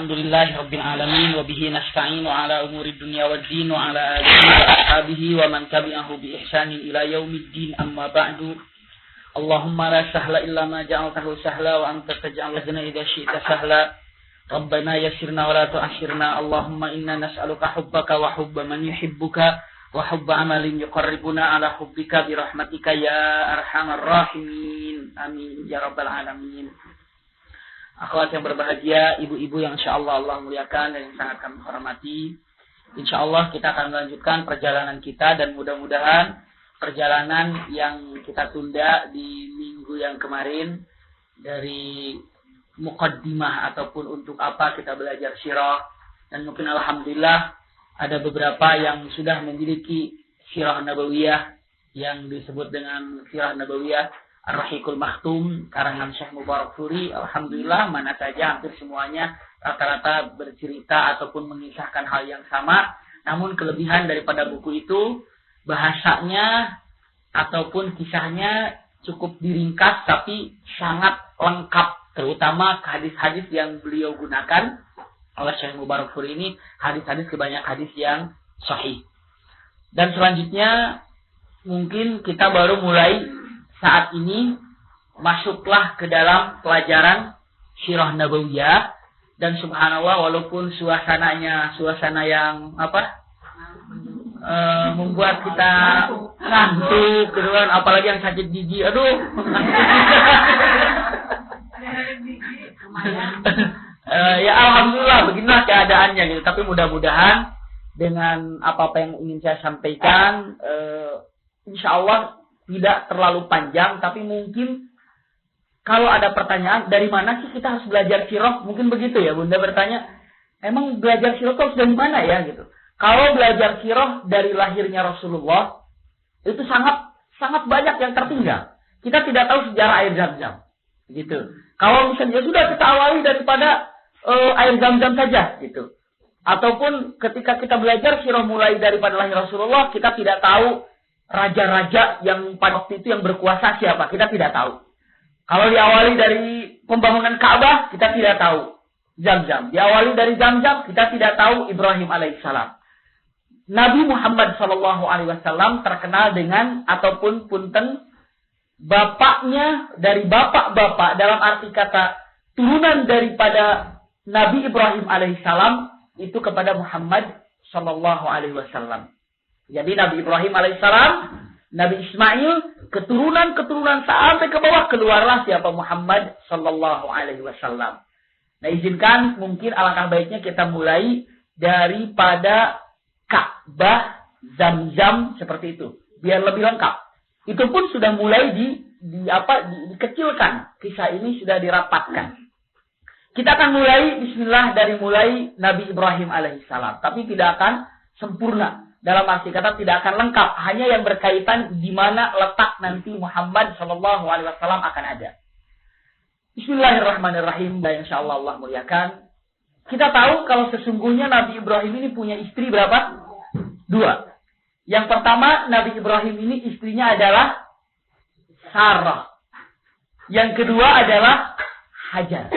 Alhamdulillahi Rabbil Alamin. Wa bihi nasta'inu ala umuri dunya wad din wa ala alihi wa ashabihi wa man tabi'ahu bi ihsanin ila yaumiddin, amma ba'du. Allahumma la sahla illa ma ja'altahu sahla wa anta taj'al hazna idza syi'ta sahla. Rabbana yassirna wa la tu'assirna. Allahumma inna nas'aluka hubbaka wa hubba man yuhibbuka wa hubba amalin yuqarribuna ala hubbika bi rahmatika ya arhamar rahimin. Amin ya rabbal alamin. Akhwat yang berbahagia, ibu-ibu yang insyaallah Allah muliakan dan yang sangat kami hormati. Insyaallah kita akan melanjutkan perjalanan kita dan mudah-mudahan perjalanan yang kita tunda di minggu yang kemarin dari muqaddimah ataupun untuk apa kita belajar sirah, dan mungkin alhamdulillah ada beberapa yang sudah memiliki sirah nabawiyah yang disebut dengan sirah nabawiyah Ar-Rahiqul Makhtum karangan Syekh Mubarakfuri. Alhamdulillah mana saja hampir semuanya rata-rata bercerita ataupun mengisahkan hal yang sama. Namun kelebihan daripada buku itu bahasanya ataupun kisahnya cukup diringkas tapi sangat lengkap, terutama hadis-hadis yang beliau gunakan oleh Syekh Mubarakfuri ini, hadis-hadis kebanyak hadis yang sahih. Dan selanjutnya mungkin kita baru mulai saat ini masuklah ke dalam pelajaran sirah nabawiyah, dan subhanallah walaupun suasananya suasana yang membuat kita ngantuk kemudian apalagi yang sakit gigi, ya alhamdulillah beginilah keadaannya gitu. Tapi mudah-mudahan dengan apa yang ingin saya sampaikan insyaallah tidak terlalu panjang, tapi mungkin kalau ada pertanyaan, dari mana sih kita harus belajar sirah? Mungkin begitu ya, Bunda bertanya, emang belajar sirah itu harus dari mana ya gitu. Kalau belajar sirah dari lahirnya Rasulullah, itu sangat banyak yang tertinggal. Kita tidak tahu sejarah air Zam-Zam. Gitu. Kalau misalnya sudah kita awali daripada air Zam-Zam saja gitu. Ataupun ketika kita belajar sirah mulai daripada lahir Rasulullah, kita tidak tahu raja-raja yang pada waktu itu yang berkuasa siapa, kita tidak tahu. Kalau diawali dari pembangunan Ka'bah, kita tidak tahu Zam-Zam. Diawali dari Zam-Zam, kita tidak tahu Ibrahim alaihissalam. Nabi Muhammad SAW terkenal dengan ataupun punten bapaknya dari bapak-bapak, dalam arti kata turunan daripada Nabi Ibrahim alaihissalam itu kepada Muhammad SAW. Jadi Nabi Ibrahim alaihissalam, Nabi Ismail, keturunan sampai ke bawah keluarlah siapa Muhammad sallallahu alaihi wasallam. Nah, izinkan mungkin alangkah baiknya kita mulai daripada Ka'bah, Zam-Zam seperti itu, biar lebih lengkap. Itu pun sudah mulai dikecilkan. Kisah ini sudah dirapatkan. Kita akan mulai bismillah dari mulai Nabi Ibrahim alaihissalam, tapi tidak akan sempurna. Dalam arti kata tidak akan lengkap, hanya yang berkaitan di mana letak nanti Muhammad sallallahu alaihi wasallam akan ada. Bismillahirrahmanirrahim. Dan insyaallah Allah muliakan. Kita tahu kalau sesungguhnya Nabi Ibrahim ini punya istri berapa? 2. Yang pertama, Nabi Ibrahim ini istrinya adalah Sarah. Yang kedua adalah Hajar.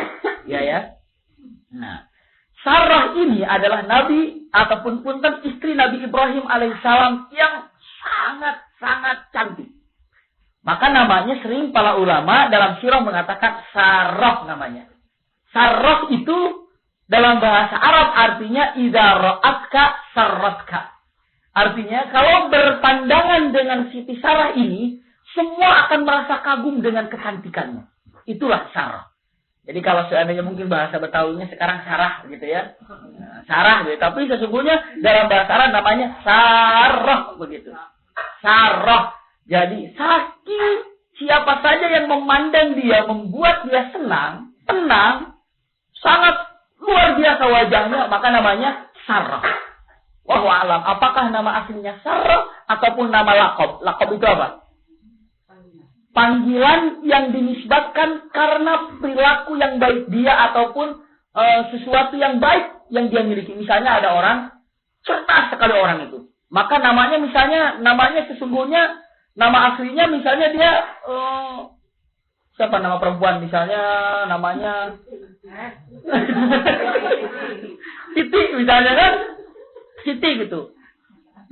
Ya. Nah, Sarah ini adalah Nabi ataupun punten istri Nabi Ibrahim alaihissalam yang sangat cantik. Maka namanya sering para ulama dalam sirah mengatakan Sarah namanya. Sarah itu dalam bahasa Arab artinya idza ra'atka sarratka. Artinya kalau berpandangan dengan Siti Sarah ini, semua akan merasa kagum dengan kecantikannya. Itulah Sarah. Jadi kalau seandainya mungkin bahasa Betawinya sekarang Sarah gitu ya. Sarah gitu. Tapi sesungguhnya dalam bahasa Arab namanya Sarah begitu. Sarah. Jadi saking siapa saja yang memandang dia, membuat dia senang, tenang, sangat luar biasa wajahnya, maka namanya Sarah. Wallahu a'lam. Apakah nama aslinya Sarah ataupun nama laqab? Laqab itu apa? Panggilan yang dinisbatkan karena perilaku yang baik dia ataupun sesuatu yang baik yang dia miliki. Misalnya ada orang cerdas sekali orang itu, maka namanya sesungguhnya nama aslinya misalnya dia Siapa nama perempuan misalnya namanya Siti misalnya kan, Siti gitu.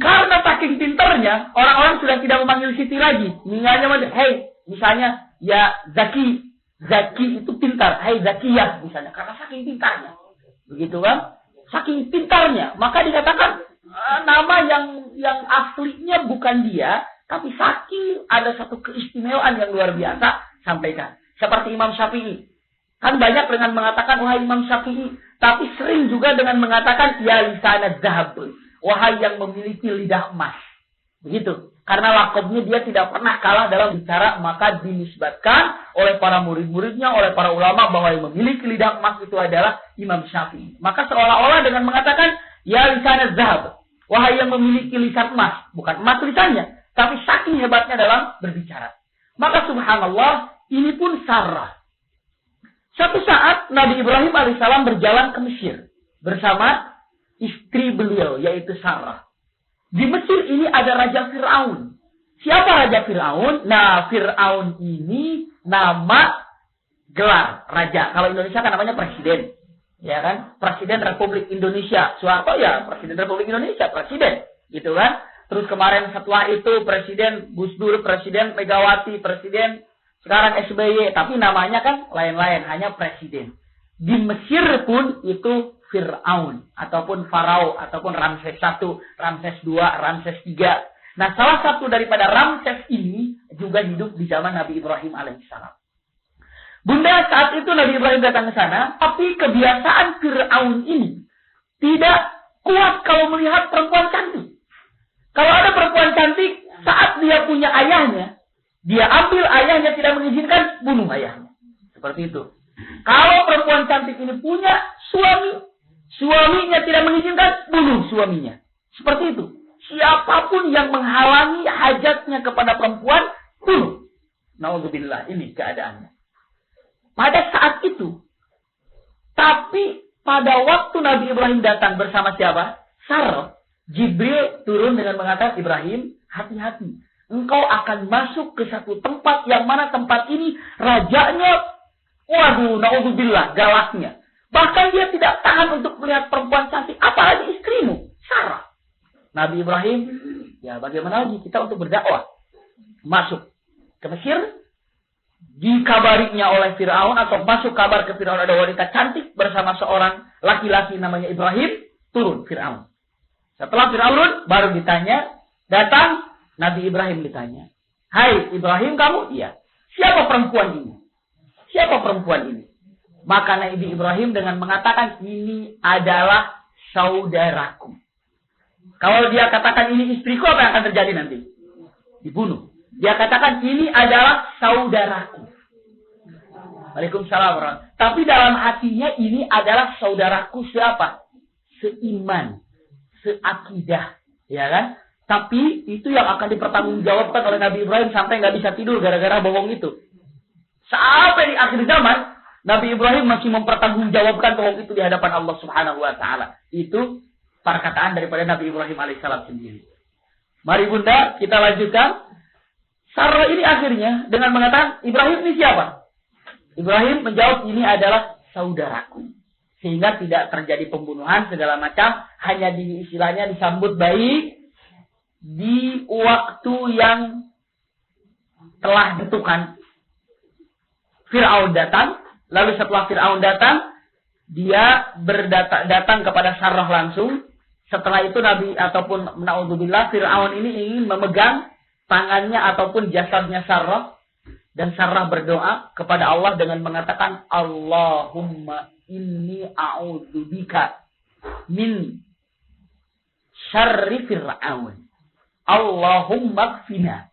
Karena saking pinternya, orang-orang sudah tidak memanggil Siti lagi. Misalnya, hey, misalnya, ya Zaki. Zaki itu pintar. Hey Zakiyah misalnya. Karena saking pintarnya. Begitu kan? Saking pintarnya. Maka dikatakan nama yang aslinya bukan dia. Tapi saking ada satu keistimewaan yang luar biasa. Sampaikan. Seperti Imam Syafi'i. Kan banyak dengan mengatakan, wahai Imam Syafi'i. Tapi sering juga dengan mengatakan, ya lisana zahab. Wahai yang memiliki lidah emas. Begitu. Karena lakabnya dia tidak pernah kalah dalam bicara. Maka dinisbatkan oleh para murid-muridnya, oleh para ulama. Bahwa yang memiliki lidah emas itu adalah Imam Syafi'i. Maka seolah-olah dengan mengatakan, ya lisana zahab. Wahai yang memiliki lisan emas. Bukan emas lisannya. Tapi saking hebatnya dalam berbicara. Maka subhanallah. Ini pun Sarah. Suatu saat Nabi Ibrahim alaihissalam berjalan ke Mesir bersama istri beliau yaitu Sarah. Di Mesir ini ada Raja Fir'aun. Siapa Raja Fir'aun? Nah, Fir'aun ini nama gelar raja. Kalau Indonesia kan namanya presiden. Ya kan? Presiden Republik Indonesia. Soeharto ya Presiden Republik Indonesia, presiden. Gitu kan? Terus kemarin setelah itu Presiden Gus Dur, Presiden Megawati, Presiden sekarang SBY, tapi namanya kan lain-lain, hanya presiden. Di Mesir pun itu Fir'aun, ataupun Farao, ataupun Ramses I, Ramses II, Ramses III. Nah, salah satu daripada Ramses ini juga hidup di zaman Nabi Ibrahim alaihissalam. Bunda, saat itu Nabi Ibrahim datang ke sana, tapi kebiasaan Fir'aun ini tidak kuat kalau melihat perempuan cantik. Kalau ada perempuan cantik, saat dia punya ayahnya, dia ambil ayahnya tidak mengizinkan, bunuh ayahnya. Seperti itu. Kalau perempuan cantik ini punya suami, suaminya tidak mengizinkan, bunuh suaminya. Seperti itu. Siapapun yang menghalangi hajatnya kepada perempuan, bunuh. Na'udzubillah, ini keadaannya. Pada saat itu, tapi pada waktu Nabi Ibrahim datang bersama siapa? Sarah. Jibril turun dengan mengatakan, Ibrahim, hati-hati. Engkau akan masuk ke satu tempat yang mana tempat ini rajanya, waduh, na'udzubillah, galaknya. Bahkan dia tidak tahan untuk melihat perempuan cantik, apalagi istrimu, Sarah. Nabi Ibrahim, ya bagaimana lagi kita untuk berdakwah? Masuk ke Mesir, dikabarinya oleh Fir'aun, atau masuk kabar ke Fir'aun ada wanita cantik bersama seorang laki-laki namanya Ibrahim, turun Fir'aun. Setelah Fir'aun, baru ditanya, datang, Nabi Ibrahim ditanya, hai Ibrahim kamu? Iya. Siapa perempuan ini? Siapa perempuan ini? Maka Nabi Ibrahim dengan mengatakan, ini adalah saudaraku. Kalau dia katakan ini istriku, apa yang akan terjadi nanti? Dibunuh. Dia katakan, ini adalah saudaraku. Waalaikumsalam. Tapi dalam hatinya ini adalah saudaraku siapa? Seiman. Seakidah. Ya kan? Tapi itu yang akan dipertanggungjawabkan oleh Nabi Ibrahim sampai nggak bisa tidur gara-gara bohong itu. Sampai di akhir zaman, Nabi Ibrahim masih mempertanggungjawabkan bohong itu di hadapan Allah Subhanahu wa Ta'ala. Itu perkataan daripada Nabi Ibrahim alaihissalam sendiri. Mari Bunda, kita lanjutkan. Sarah ini akhirnya dengan mengatakan, Ibrahim ini siapa? Ibrahim menjawab, ini adalah saudaraku. Sehingga tidak terjadi pembunuhan segala macam, hanya istilahnya disambut baik. Di waktu yang telah ditentukan, Fir'aun datang. Lalu setelah Fir'aun datang, dia datang kepada Sarah langsung. Setelah itu Nabi ataupun na'udzubillah, Fir'aun ini ingin memegang tangannya ataupun jasadnya Sarah. Dan Sarah berdoa kepada Allah dengan mengatakan, Allahumma inni a'udzubika min syarri Fir'aun. Allahumma kfina.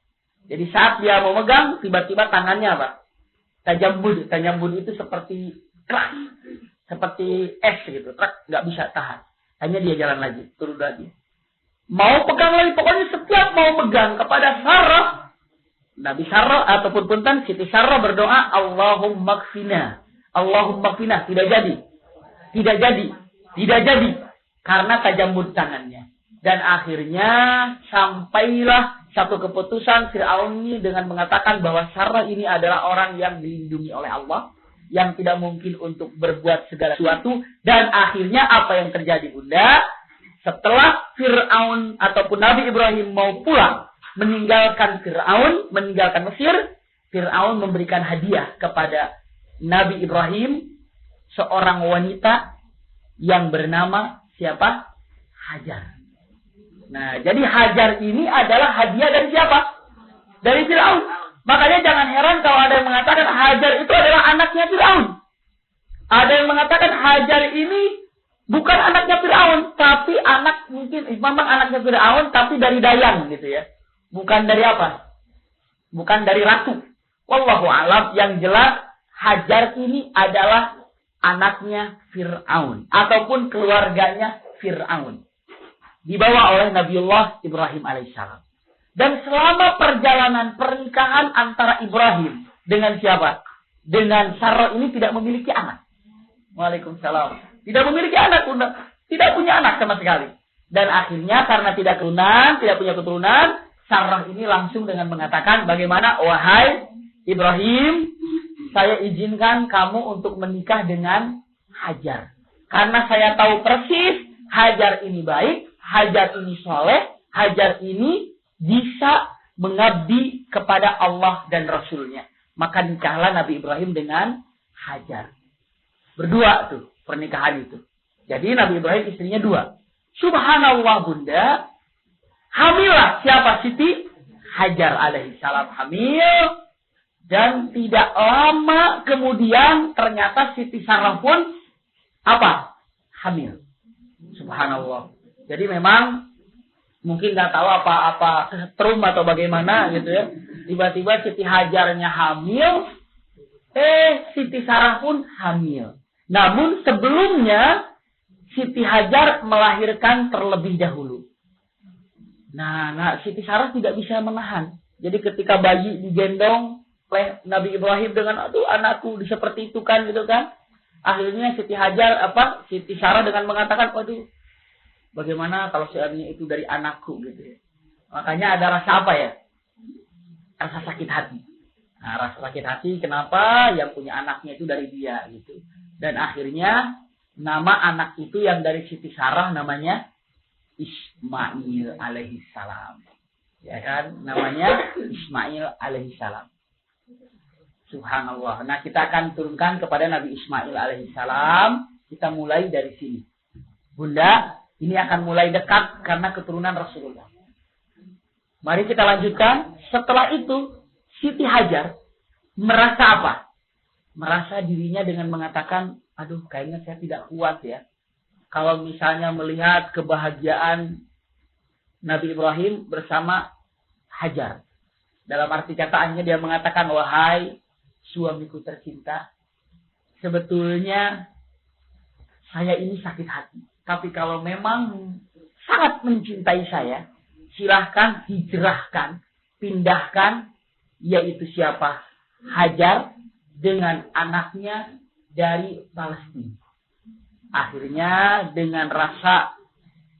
Jadi saat dia mau megang, tiba-tiba tangannya apa? Tajambud. Tajambud itu seperti keras. Seperti es gitu. Nggak bisa tahan. Hanya dia jalan lagi. Turun lagi. Mau pegang lagi. Pokoknya setiap mau megang kepada Sarah. Nabi Sarah ataupun punten Siti Sarah berdoa. Allahumma kfina. Allahumma kfina. Tidak jadi. Tidak jadi. Tidak jadi. Karena tajambud tangannya. Dan akhirnya sampailah satu keputusan Fir'aun ini dengan mengatakan bahwa Sarah ini adalah orang yang dilindungi oleh Allah, yang tidak mungkin untuk berbuat segala sesuatu. Dan akhirnya apa yang terjadi, Bunda? Setelah Fir'aun ataupun Nabi Ibrahim mau pulang, meninggalkan Fir'aun, meninggalkan Mesir, Fir'aun memberikan hadiah kepada Nabi Ibrahim, seorang wanita yang bernama siapa? Hajar. Nah, jadi Hajar ini adalah hadiah dari siapa? Dari Fir'aun. Makanya jangan heran kalau ada yang mengatakan Hajar itu adalah anaknya Fir'aun. Ada yang mengatakan Hajar ini bukan anaknya Fir'aun, tapi mungkin memang anaknya Fir'aun, tapi dari Dayang gitu ya. Bukan dari apa? Bukan dari ratu. Wallahu a'lam. Yang jelas Hajar ini adalah anaknya Fir'aun ataupun keluarganya Fir'aun. Dibawa oleh Nabiullah Ibrahim alaihissalam. Dan selama perjalanan pernikahan antara Ibrahim dengan siapa? Dengan Sarah ini tidak memiliki anak. Waalaikumsalam. Tidak memiliki anak, tidak punya anak sama sekali. Dan akhirnya karena tidak punya keturunan, Sarah ini langsung dengan mengatakan, bagaimana, wahai Ibrahim, saya izinkan kamu untuk menikah dengan Hajar. Karena saya tahu persis Hajar ini baik, Hajar ini soleh, Hajar ini bisa mengabdi kepada Allah dan Rasulnya. Maka nikahlah Nabi Ibrahim dengan Hajar. Berdua tuh pernikahan itu. Jadi Nabi Ibrahim istrinya 2. Subhanallah, Bunda. Hamillah siapa? Siti Hajar alaihissalam hamil. Dan tidak lama kemudian ternyata Siti Sarah pun apa? Hamil. Subhanallah. Jadi memang mungkin nggak tahu apa setrum atau bagaimana gitu ya. Tiba-tiba Siti Hajarnya hamil. Siti Sarah pun hamil. Namun sebelumnya Siti Hajar melahirkan terlebih dahulu. Nah, Siti Sarah tidak bisa menahan. Jadi ketika bayi digendong oleh Nabi Ibrahim dengan aduh anakku seperti itu kan gitu kan. Akhirnya Siti Sarah dengan mengatakan, waduh, bagaimana kalau seandainya itu dari anakku gitu ya. Makanya ada rasa apa ya? Rasa sakit hati. Nah, rasa sakit hati kenapa? Yang punya anaknya itu dari dia gitu. Dan akhirnya nama anak itu yang dari Siti Sarah namanya Ismail alaihissalam. Ya kan? Namanya Ismail alaihissalam. Subhanallah. Nah, kita akan turunkan kepada Nabi Ismail alaihissalam. Kita mulai dari sini. Bunda, ini akan mulai dekat karena keturunan Rasulullah. Mari kita lanjutkan. Setelah itu, Siti Hajar merasa apa? Merasa dirinya dengan mengatakan, aduh kayaknya saya tidak kuat ya. Kalau misalnya melihat kebahagiaan Nabi Ibrahim bersama Hajar. Dalam arti kataannya dia mengatakan, wahai suamiku tercinta, sebetulnya saya ini sakit hati. Tapi kalau memang sangat mencintai saya, silahkan hijrahkan, pindahkan, yaitu siapa? Hajar dengan anaknya dari Palestina. Akhirnya dengan rasa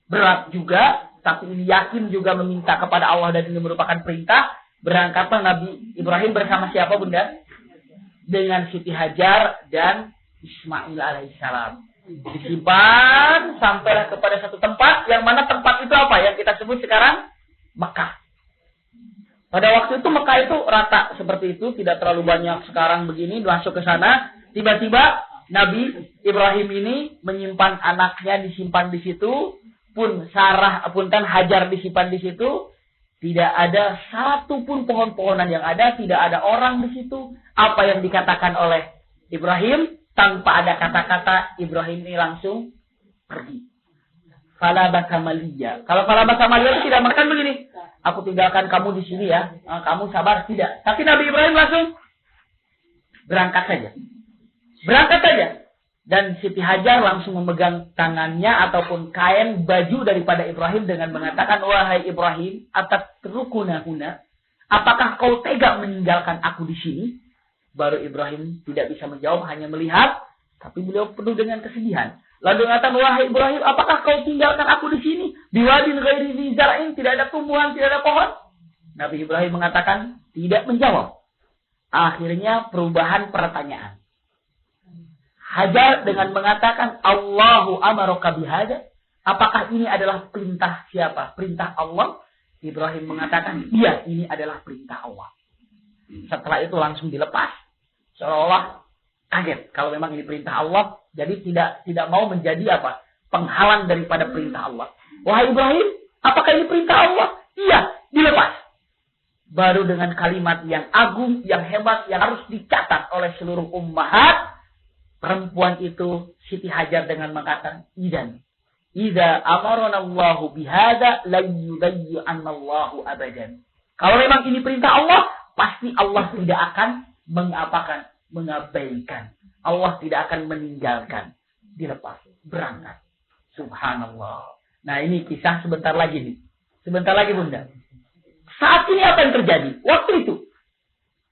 berat juga, tapi ini yakin juga meminta kepada Allah dan ini merupakan perintah, berangkatlah Nabi Ibrahim bersama siapa, Bunda? Dengan Siti Hajar dan Ismail alaihissalam. Disimpan sampailah kepada satu tempat, yang mana tempat itu apa? Yang kita sebut sekarang Mekah. Pada waktu itu Mekah itu rata seperti itu, tidak terlalu banyak sekarang begini, masuk ke sana. Tiba-tiba Nabi Ibrahim ini menyimpan anaknya, disimpan di situ, pun Hajar disimpan di situ. Tidak ada satu pun pohon-pohonan yang ada, tidak ada orang di situ. Apa yang dikatakan oleh Ibrahim, tanpa ada kata-kata, Ibrahim ini langsung pergi. Fala bakamaliya. Kalau fala bakamaliya itu tidak makan begini. Aku tinggalkan kamu di sini ya. Kamu sabar, tidak. Tapi Nabi Ibrahim langsung berangkat saja. Berangkat saja. Dan Siti Hajar langsung memegang tangannya ataupun kain baju daripada Ibrahim dengan mengatakan, wahai Ibrahim, atatrukuna huna, apakah kau tega meninggalkan aku di sini? Baru Ibrahim tidak bisa menjawab, hanya melihat, tapi beliau penuh dengan kesedihan. Lalu mengatakan, wahai Ibrahim, apakah kau tinggalkan aku di sini? Biwadin ghairi zi zar'in, tidak ada tumbuhan, tidak ada pohon. Nabi Ibrahim mengatakan tidak menjawab. Akhirnya perubahan pertanyaan. Hajar dengan mengatakan Allahu amaraka bihada. Apakah ini adalah perintah siapa? Perintah Allah? Ibrahim mengatakan, iya, ini adalah perintah Allah. Setelah itu langsung dilepas. Seolah-olah kaget. Kalau memang ini perintah Allah, jadi tidak mau menjadi apa? Penghalang daripada perintah Allah. Wahai Ibrahim, apakah ini perintah Allah? Iya, dilepas. Baru dengan kalimat yang agung, yang hebat, yang harus dicatat oleh seluruh ummahat, perempuan itu, Siti Hajar dengan mengatakan, idan. Idza amarana Allahu bihadza la yudayyi'anallahu abadan. Kalau memang ini perintah Allah, pasti Allah tidak akan mengabaikan. Allah tidak akan meninggalkan. Dilepas, berangkat. Subhanallah. Nah, ini kisah sebentar lagi nih. Sebentar lagi, Bunda. Saat ini apa yang terjadi? Waktu itu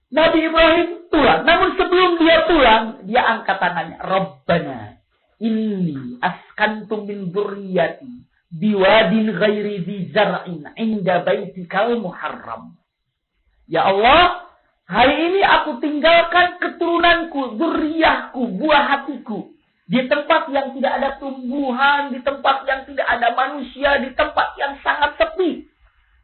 Nabi Ibrahim pulang. Namun sebelum dia pulang, dia angkat tangannya, Rabbana inni askantu min dzurriyyati biwadin ghairi dzi zar'in 'inda baitikal muharram. Ya Allah, hari ini aku tinggalkan keturunanku, dzurriyyahku, buah hatiku di tempat yang tidak ada tumbuhan, di tempat yang tidak ada manusia, di tempat yang sangat sepi.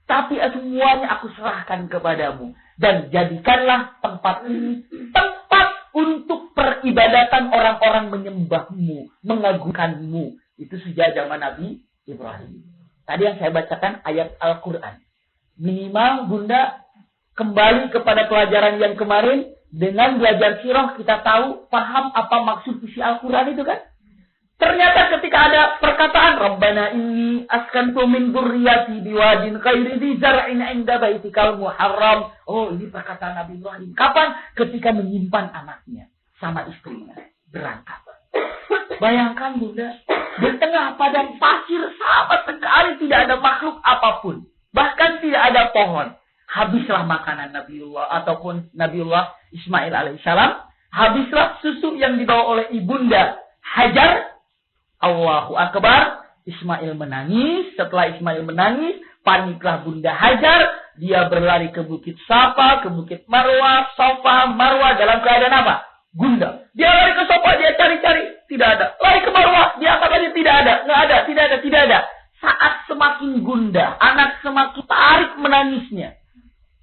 Tapi semuanya aku serahkan kepadamu dan jadikanlah tempat ini tempat untuk peribadatan orang-orang menyembahmu, mengagungkanmu. Itu sejak zaman Nabi Ibrahim. Tadi yang saya bacakan ayat Al-Quran. Minimal Bunda kembali kepada pelajaran yang kemarin. Dengan belajar sirah kita tahu, paham apa maksud isi Al-Quran itu kan? Ternyata ketika ada perkataan Rabbana inni askantu min dzurriyyati biwadin ghairi dzi zar'in 'inda baitikal muharram. Oh, ini perkataan Nabi Ibrahim. Kapan? Ketika menyimpan anaknya sama istrinya. Berangkat. Bayangkan Bunda, di tengah padang pasir sama sekali tidak ada makhluk apapun. Bahkan tidak ada pohon. Habislah makanan Nabiullah ataupun Nabiullah Ismail alaihissalam. Habislah susu yang dibawa oleh ibunda Hajar. Allahu Akbar. Ismail menangis. Setelah Ismail menangis, paniklah Bunda Hajar. Dia berlari ke Bukit Safa, ke Bukit Marwah, Safa, Marwah dalam keadaan apa? Gundah. Dia lari ke Safa, dia cari-cari. Tidak ada. Lari ke Marwah, dia angkat aja. Tidak ada. Nggak ada, tidak ada. Saat semakin gundah, anak semakin tarik menangisnya.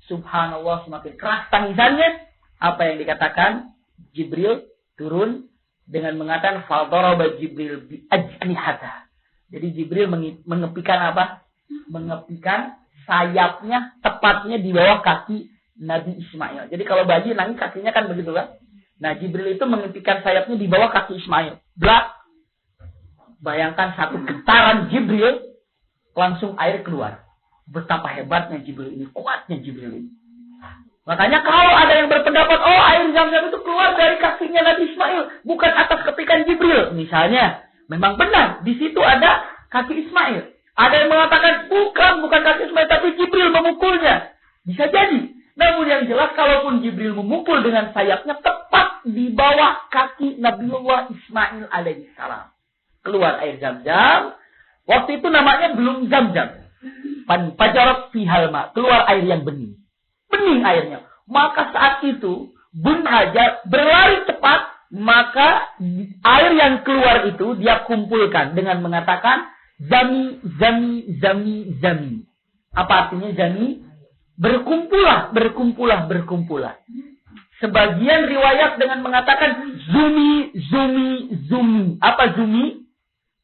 Subhanallah, semakin keras tangisannya. Apa yang dikatakan? Jibril turun dengan mengatakan fadaraba Jibril bi ajnihata. Jadi Jibril mengepikan apa? Mengepikan sayapnya tepatnya di bawah kaki Nabi Ismail. Jadi kalau bayi nangis kakinya kan begitu kan? Nah, Jibril itu mengepikan sayapnya di bawah kaki Ismail. Blak. Bayangkan satu getaran Jibril, langsung air keluar. Betapa hebatnya Jibril ini, kuatnya Jibril ini. Makanya kalau ada yang berpendapat, oh air Zam-Zam itu keluar dari kakinya Nabi Ismail, bukan atas ketikan Jibril. Misalnya, memang benar, di situ ada kaki Ismail. Ada yang mengatakan, bukan kaki Ismail, tapi Jibril memukulnya. Bisa jadi. Namun yang jelas, kalaupun Jibril memukul dengan sayapnya, tepat di bawah kaki Nabiullah Ismail alaihissalam. Keluar air Zam-Zam. Waktu itu namanya belum Zam-Zam. Panpajarat fihalma. Keluar air yang bening. Bening airnya. Maka saat itu Bunda Hajar berlari cepat. Maka air yang keluar itu dia kumpulkan dengan mengatakan zami, zami, zami, zami. Apa artinya zami? Berkumpullah, berkumpullah, berkumpullah. Sebagian riwayat dengan mengatakan zumi, zumi, zumi. Apa zumi?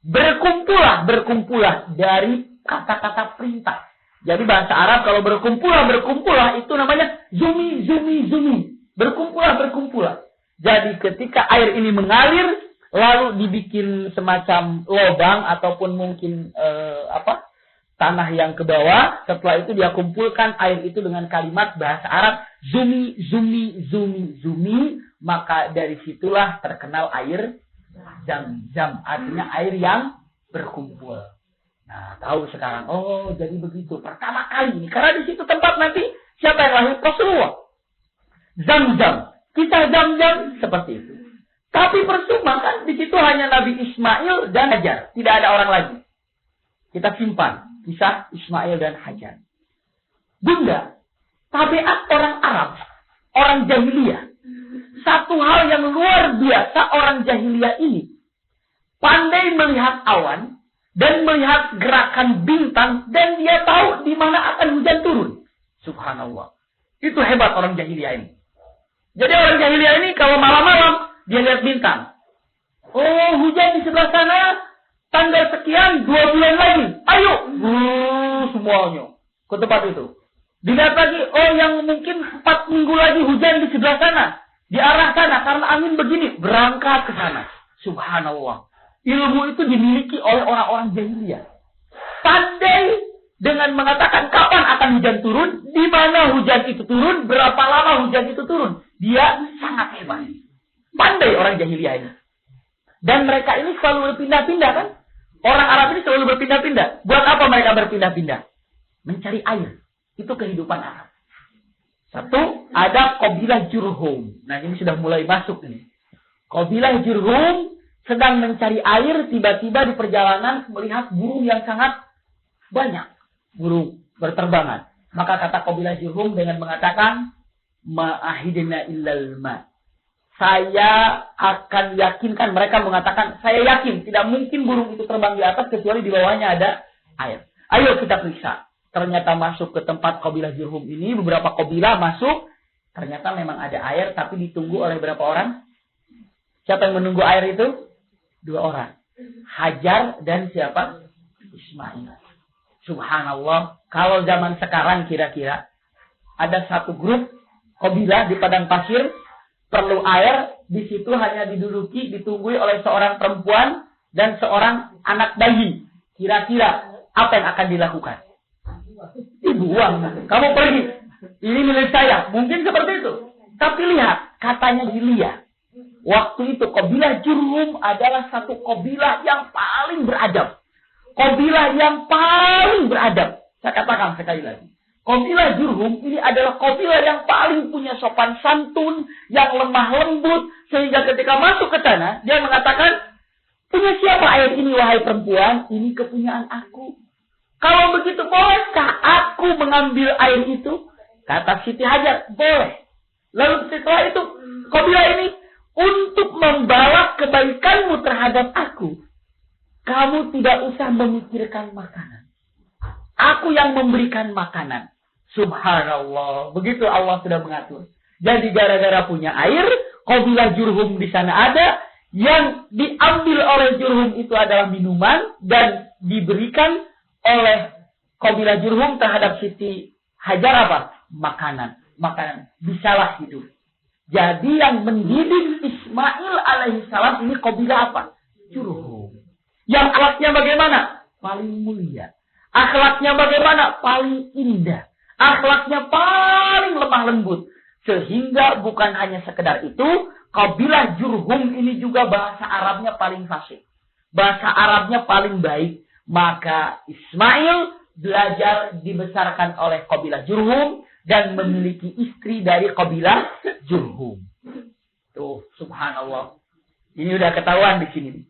Berkumpullah, berkumpullah. Dari kata-kata perintah. Jadi bahasa Arab kalau berkumpullah, berkumpullah itu namanya zumi, zumi, zumi. Berkumpullah, berkumpullah. Jadi ketika air ini mengalir, lalu dibikin semacam lubang ataupun mungkin tanah yang ke bawah. Setelah itu dia kumpulkan air itu dengan kalimat bahasa Arab zumi, zumi, zumi, zumi. Maka dari situlah terkenal air Zam-Zam. Artinya air yang berkumpul. Nah, tahu sekarang. Oh, jadi begitu. Pertama kali ini. Karena di situ tempat nanti siapa yang lahir? Rasulullah. Zam-Zam. Kisah Zam-Zam seperti itu. Tapi percuma kan di situ hanya Nabi Ismail dan Hajar. Tidak ada orang lagi. Kita simpan kisah Ismail dan Hajar. Bunda, tabiat orang Arab, orang jahiliyah. Satu hal yang luar biasa orang jahiliyah ini. Pandai melihat awan dan melihat gerakan bintang dan dia tahu di mana akan hujan turun. Subhanallah. Itu hebat orang jahiliyah ini. Jadi orang jahiliyah ini kalau malam-malam dia lihat bintang. Oh, hujan di sebelah sana tanggal sekian 2 bulan lagi. Ayo, semuanya ke tempat itu. Dilihat lagi, oh yang mungkin 4 minggu lagi hujan di sebelah sana. Di arah sana, karena angin begini. Berangkat ke sana. Subhanallah. Ilmu itu dimiliki oleh orang-orang jahiliyah. Pandai dengan mengatakan kapan akan hujan turun, di mana hujan itu turun, berapa lama hujan itu turun. Dia sangat hebat. Pandai orang jahiliyah ini. Dan mereka ini selalu berpindah-pindah kan? Orang Arab ini selalu berpindah-pindah. Buat apa mereka berpindah-pindah? Mencari air. Itu kehidupan Arab. Satu, ada kabilah Jurhum. Nah, ini sudah mulai masuk nih. Kabilah Jurhum sedang mencari air, tiba-tiba di perjalanan melihat burung yang sangat banyak. Burung berterbangan. Maka kata kabilah Jurhum dengan mengatakan, ma'ahidna illal ma. Saya akan yakinkan, mereka mengatakan, saya yakin tidak mungkin burung itu terbang di atas kecuali di bawahnya ada air. Ayo kita periksa. Ternyata masuk ke tempat kabilah Jurhum ini, beberapa kabilah masuk, ternyata memang ada air, tapi ditunggu oleh berapa orang? Siapa yang menunggu air itu? 2 orang. Hajar dan siapa? Ismail. Subhanallah. Kalau zaman sekarang kira-kira, ada satu grup kabilah di padang pasir, perlu air, di situ hanya diduduki, ditunggui oleh seorang perempuan dan seorang anak bayi. Kira-kira apa yang akan dilakukan? Dibuang. Kamu pergi. Ini milik saya. Mungkin seperti itu. Tapi lihat, katanya dilihat. Waktu itu kabilah Jurhum adalah satu kabilah yang paling beradab. Kabilah yang paling beradab. Saya katakan sekali lagi. Kabilah Jurhum ini adalah kabilah yang paling punya sopan santun, yang lemah lembut, sehingga ketika masuk ke sana, dia mengatakan, punya siapa air ini wahai perempuan? Ini kepunyaan aku. Kalau begitu bolehkah aku mengambil air itu? Kata Siti Hajar, boleh. Lalu setelah itu, kabilah ini, untuk membalas kebaikanmu terhadap aku, kamu tidak usah memikirkan makanan. Aku yang memberikan makanan. Subhanallah. Begitu Allah sudah mengatur. Jadi gara-gara punya air, kabilah Jurhum di sana ada. Yang diambil oleh Jurhum itu adalah minuman. Dan diberikan oleh kabilah Jurhum terhadap Siti Hajar apa? Makanan. Makanan. Bisalah hidup. Jadi yang mendidik Ismail alaihissalam ini kabilah apa? Jurhum. Yang akhlaknya bagaimana? Paling mulia. Akhlaknya bagaimana? Paling indah. Akhlaknya paling lemah lembut. Sehingga bukan hanya sekedar itu, kabilah Jurhum ini juga bahasa Arabnya paling fasih. Bahasa Arabnya paling baik. Maka Ismail belajar dibesarkan oleh kabilah Jurhum dan memiliki istri dari kabilah Jurhum. Tuh, subhanallah. Ini udah ketahuan di sini.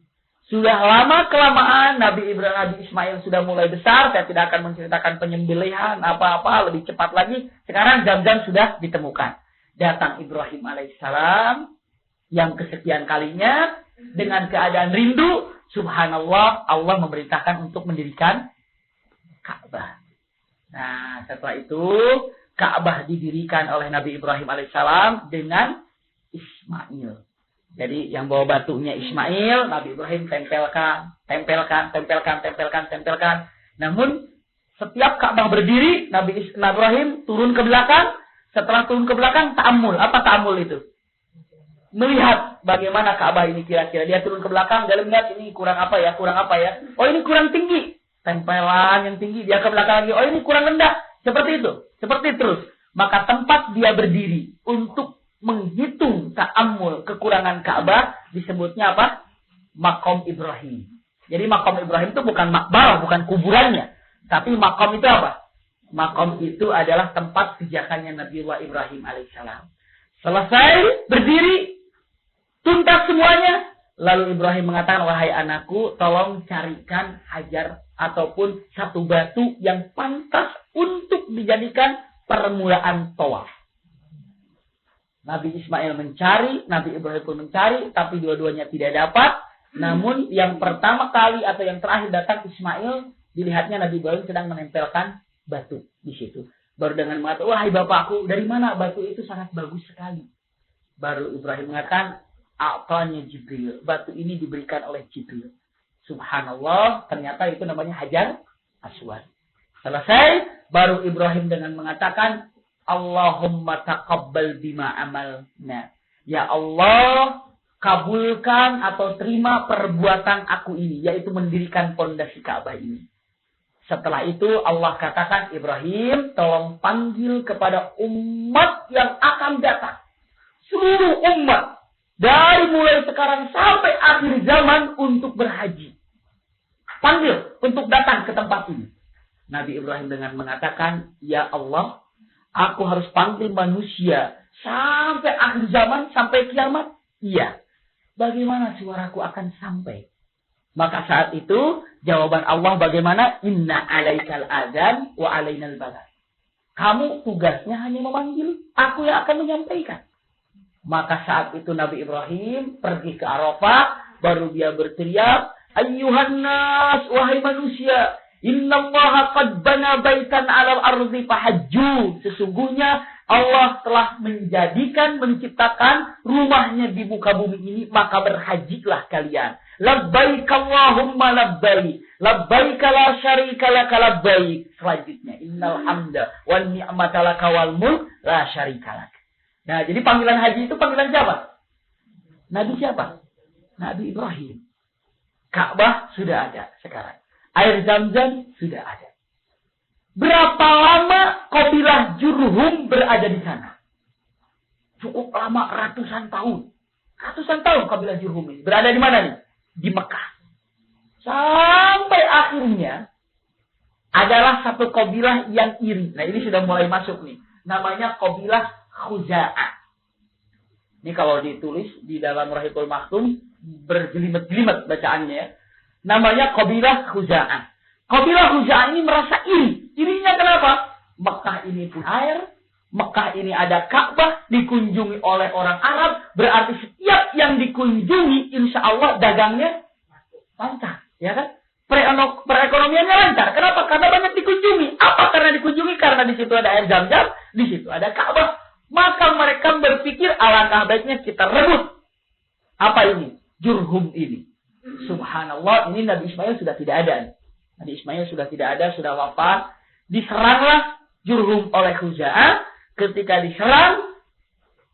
Sudah lama-kelamaan Nabi Ismail sudah mulai besar. Saya tidak akan menceritakan penyembelihan apa-apa lebih cepat lagi. Sekarang Zam-Zam sudah ditemukan. Datang Ibrahim alaihissalam yang kesekian kalinya dengan keadaan rindu. Subhanallah, Allah memerintahkan untuk mendirikan Ka'bah. Nah, setelah itu Ka'bah didirikan oleh Nabi Ibrahim alaihissalam dengan Ismail. Jadi yang bawa batunya Ismail, Nabi Ibrahim tempelkan. Namun setiap Ka'bah berdiri, Nabi Ibrahim turun ke belakang. Setelah turun ke belakang, ta'amul. Apa ta'amul itu? Melihat bagaimana Ka'bah ini kira-kira. Dia turun ke belakang, dia melihat ini kurang apa ya. Oh ini kurang tinggi. Tempelan yang tinggi, dia ke belakang lagi. Oh ini kurang rendah. Seperti itu. Seperti terus. Maka tempat dia berdiri untuk menghitung ta'ammul kekurangan Ka'bah disebutnya apa? Maqam Ibrahim. Jadi Maqam Ibrahim itu bukan makbah, bukan kuburannya. Tapi maqam itu apa? Maqam itu adalah tempat pijakannya Nabiullah Ibrahim alaihissalam. Selesai berdiri, tuntas semuanya. Lalu Ibrahim mengatakan, wahai anakku, tolong carikan hajar ataupun satu batu yang pantas untuk dijadikan permulaan tawaf. Nabi Ismail mencari, Nabi Ibrahim pun mencari, tapi dua-duanya tidak dapat. Namun yang pertama kali atau yang terakhir datang Ismail, dilihatnya Nabi Ibrahim sedang menempelkan batu di situ. Baru dengan mengatakan, wahai bapakku, dari mana batu itu sangat bagus sekali. Baru Ibrahim mengatakan, a'tanya Jibril. Batu ini diberikan oleh Jibril. Subhanallah, ternyata itu namanya Hajar Aswad. Selesai, baru Ibrahim dengan mengatakan, Allahumma taqabbal bima amalna. Ya Allah, kabulkan atau terima perbuatan aku ini, yaitu mendirikan pondasi Ka'bah ini. Setelah itu Allah katakan, Ibrahim, tolong panggil kepada umat yang akan datang. Seluruh umat. Dari mulai sekarang sampai akhir zaman untuk berhaji. Panggil untuk datang ke tempat ini. Nabi Ibrahim dengan mengatakan, ya Allah, aku harus panggil manusia sampai akhir zaman, sampai kiamat. Iya. Bagaimana suaraku akan sampai? Maka saat itu jawaban Allah bagaimana? Inna alaikal adzan wa alainal balagh. Kamu tugasnya hanya memanggil, aku yang akan menyampaikan. Maka saat itu Nabi Ibrahim pergi ke Arafah, baru dia berteriak, ayyuhan nas, wahai manusia, innallaha qad bana baitan 'alal ardi fahajju. Sesungguhnya Allah telah menciptakan rumahnya di muka bumi ini, maka berhajilah kalian. Labbaik Allahumma labbaik. Labbaik la syarika laka labbaik. Selanjutnya, innal hamda wan ni'mata laka wal mulk la syarika lak. Nah, jadi panggilan haji itu panggilan siapa? Nabi siapa? Nabi Ibrahim. Ka'bah sudah ada sekarang. Air Zam-Zam sudah ada. Berapa lama kabilah Jurhum berada di sana? Cukup lama, ratusan tahun. Ratusan tahun kabilah Jurhum ini. Berada di mana nih? Di Mekah. Sampai akhirnya adalah satu kabilah yang iri. Nah, ini sudah mulai masuk nih. Namanya kabilah Khuza'ah. Ini kalau ditulis di dalam Rahikul Maktum berjelimet-jelimet bacaannya ya. Namanya kabilah Khuza'ah. Kabilah Khuza'ah ini merasa iri. Irinya kenapa? Mekah ini pun air, Mekah ini ada Ka'bah, dikunjungi oleh orang Arab, berarti setiap yang dikunjungi insya Allah dagangnya lancar, ya kan? Perekonomiannya lancar. Kenapa? Karena banyak dikunjungi. Apa karena dikunjungi? Karena di situ ada air Zam-Zam, di situ ada Ka'bah. Maka mereka berpikir alangkah baiknya kita rebut. Apa ini? Jurhum ini. Subhanallah, ini Nabi Ismail sudah tidak ada. Nabi Ismail sudah tidak ada, sudah wafat. Diseranglah Jurhum oleh Khuza'ah. Ketika diserang,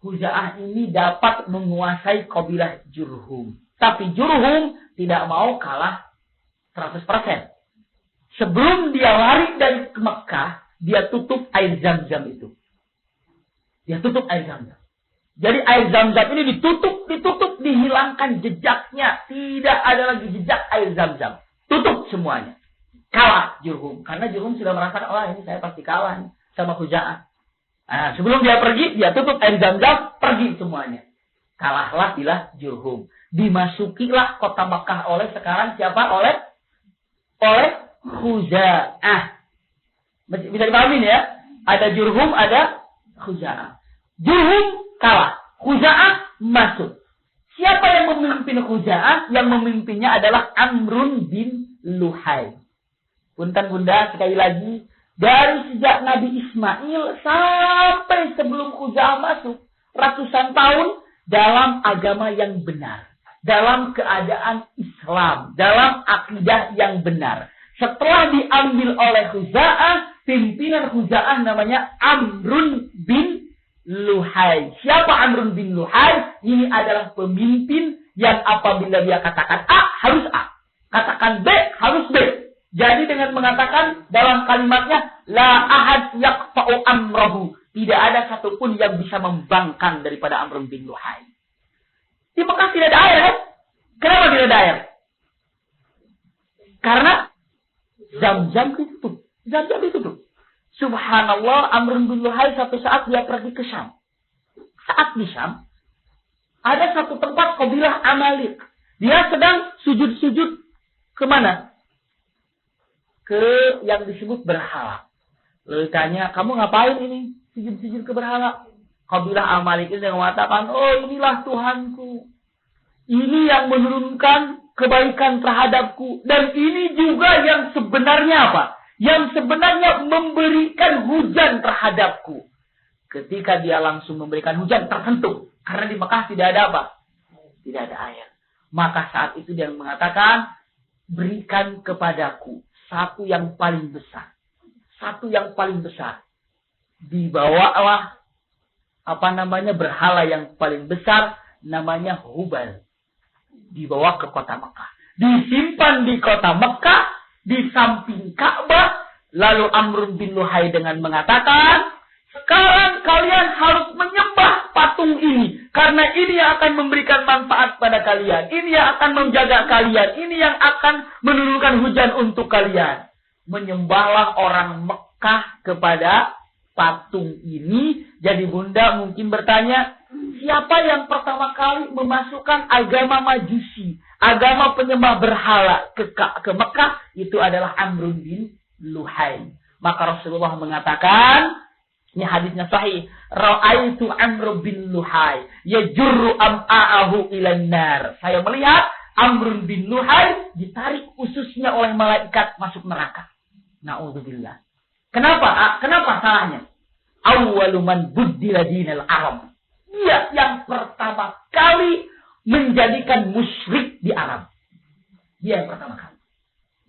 Khuza'ah ini dapat menguasai kabilah Jurhum. Tapi Jurhum tidak mau kalah 100%. Sebelum dia lari dari Mekah, dia tutup air Zam-Zam itu. Dia tutup air Zam-Zam. Jadi air Zam-Zam ini ditutup, dihilangkan jejaknya. Tidak ada lagi jejak air Zam-Zam. Tutup semuanya. Kalah Jurhum. Karena Jurhum sudah merasakan, wah ini saya pasti kalah nih, sama Khuza'ah. Nah, sebelum dia pergi, dia tutup air Zam-Zam, pergi semuanya. Kalahlah bila Jurhum. Dimasukilah kota Makkah oleh sekarang siapa? Oleh Khuza'ah. Bisa dipahami ya? Ada Jurhum, ada Khuza'ah. Jurhum kalah. Khuza'ah masuk. Siapa yang memimpin Khuza'ah? Yang memimpinnya adalah Amrun bin Luhai. Punten bunda, sekali lagi. Dari sejak Nabi Ismail sampai sebelum Khuza'ah masuk. Ratusan tahun dalam agama yang benar. Dalam keadaan Islam. Dalam akidah yang benar. Setelah diambil oleh Khuza'ah, pimpinan Khuza'ah namanya Amrun bin Luhai. Siapa Amrun bin Luhai? Ini adalah pemimpin yang apabila dia katakan A, harus A. Katakan B, harus B. Jadi dengan mengatakan dalam kalimatnya, La ahad yaqta'u amrahu. Tidak ada satupun yang bisa membangkang daripada Amrun bin Luhai. Di Mekah tidak ada air, kan? Kenapa tidak ada air? Karena Zam-Zam ditutup. Zam-Zam ditutup. Subhanallah, Amrun bin Luhai satu saat dia pergi ke Syam. Saat di Syam, ada satu tempat kabilah Amalik. Dia sedang sujud-sujud kemana? Ke yang disebut berhala. Lalu tanya, kamu ngapain ini? Sujud-sujud ke berhala. Kabilah Amalik ini yang mengatakan, oh inilah Tuhanku. Ini yang menurunkan kebaikan terhadapku. Dan ini juga yang sebenarnya apa? Yang sebenarnya memberikan hujan terhadapku. Ketika dia langsung memberikan hujan, tersentuh. Karena di Mekah tidak ada apa? Tidak ada air. Maka saat itu dia mengatakan, berikan kepadaku satu yang paling besar. Satu yang paling besar. Dibawalah berhala yang paling besar, namanya Hubal. Dibawa ke kota Mekah. Disimpan di kota Mekah, di samping Ka'bah. Lalu Amr bin Luhai dengan mengatakan, sekarang kalian harus menyembah patung ini. Karena ini yang akan memberikan manfaat pada kalian. Ini yang akan menjaga kalian. Ini yang akan menurunkan hujan untuk kalian. Menyembahlah orang Mekah kepada patung ini. Jadi bunda mungkin bertanya, siapa yang pertama kali memasukkan agama Majusi, agama penyembah berhala ke Mekah? Itu adalah Amr bin Luhai. Maka Rasulullah mengatakan, ini hadisnya sahih, ra'aitu Amr bin Luhai yajurru am'a'ahu ilan nar. Saya melihat Amr bin Luhai ditarik ususnya oleh malaikat masuk neraka. Na'udzubillah. Kenapa? Kenapa salahnya? Awwalu man buddila dinal Arab. Dia yang pertama kali menjadikan musyrik di Arab. Dia yang pertama kali.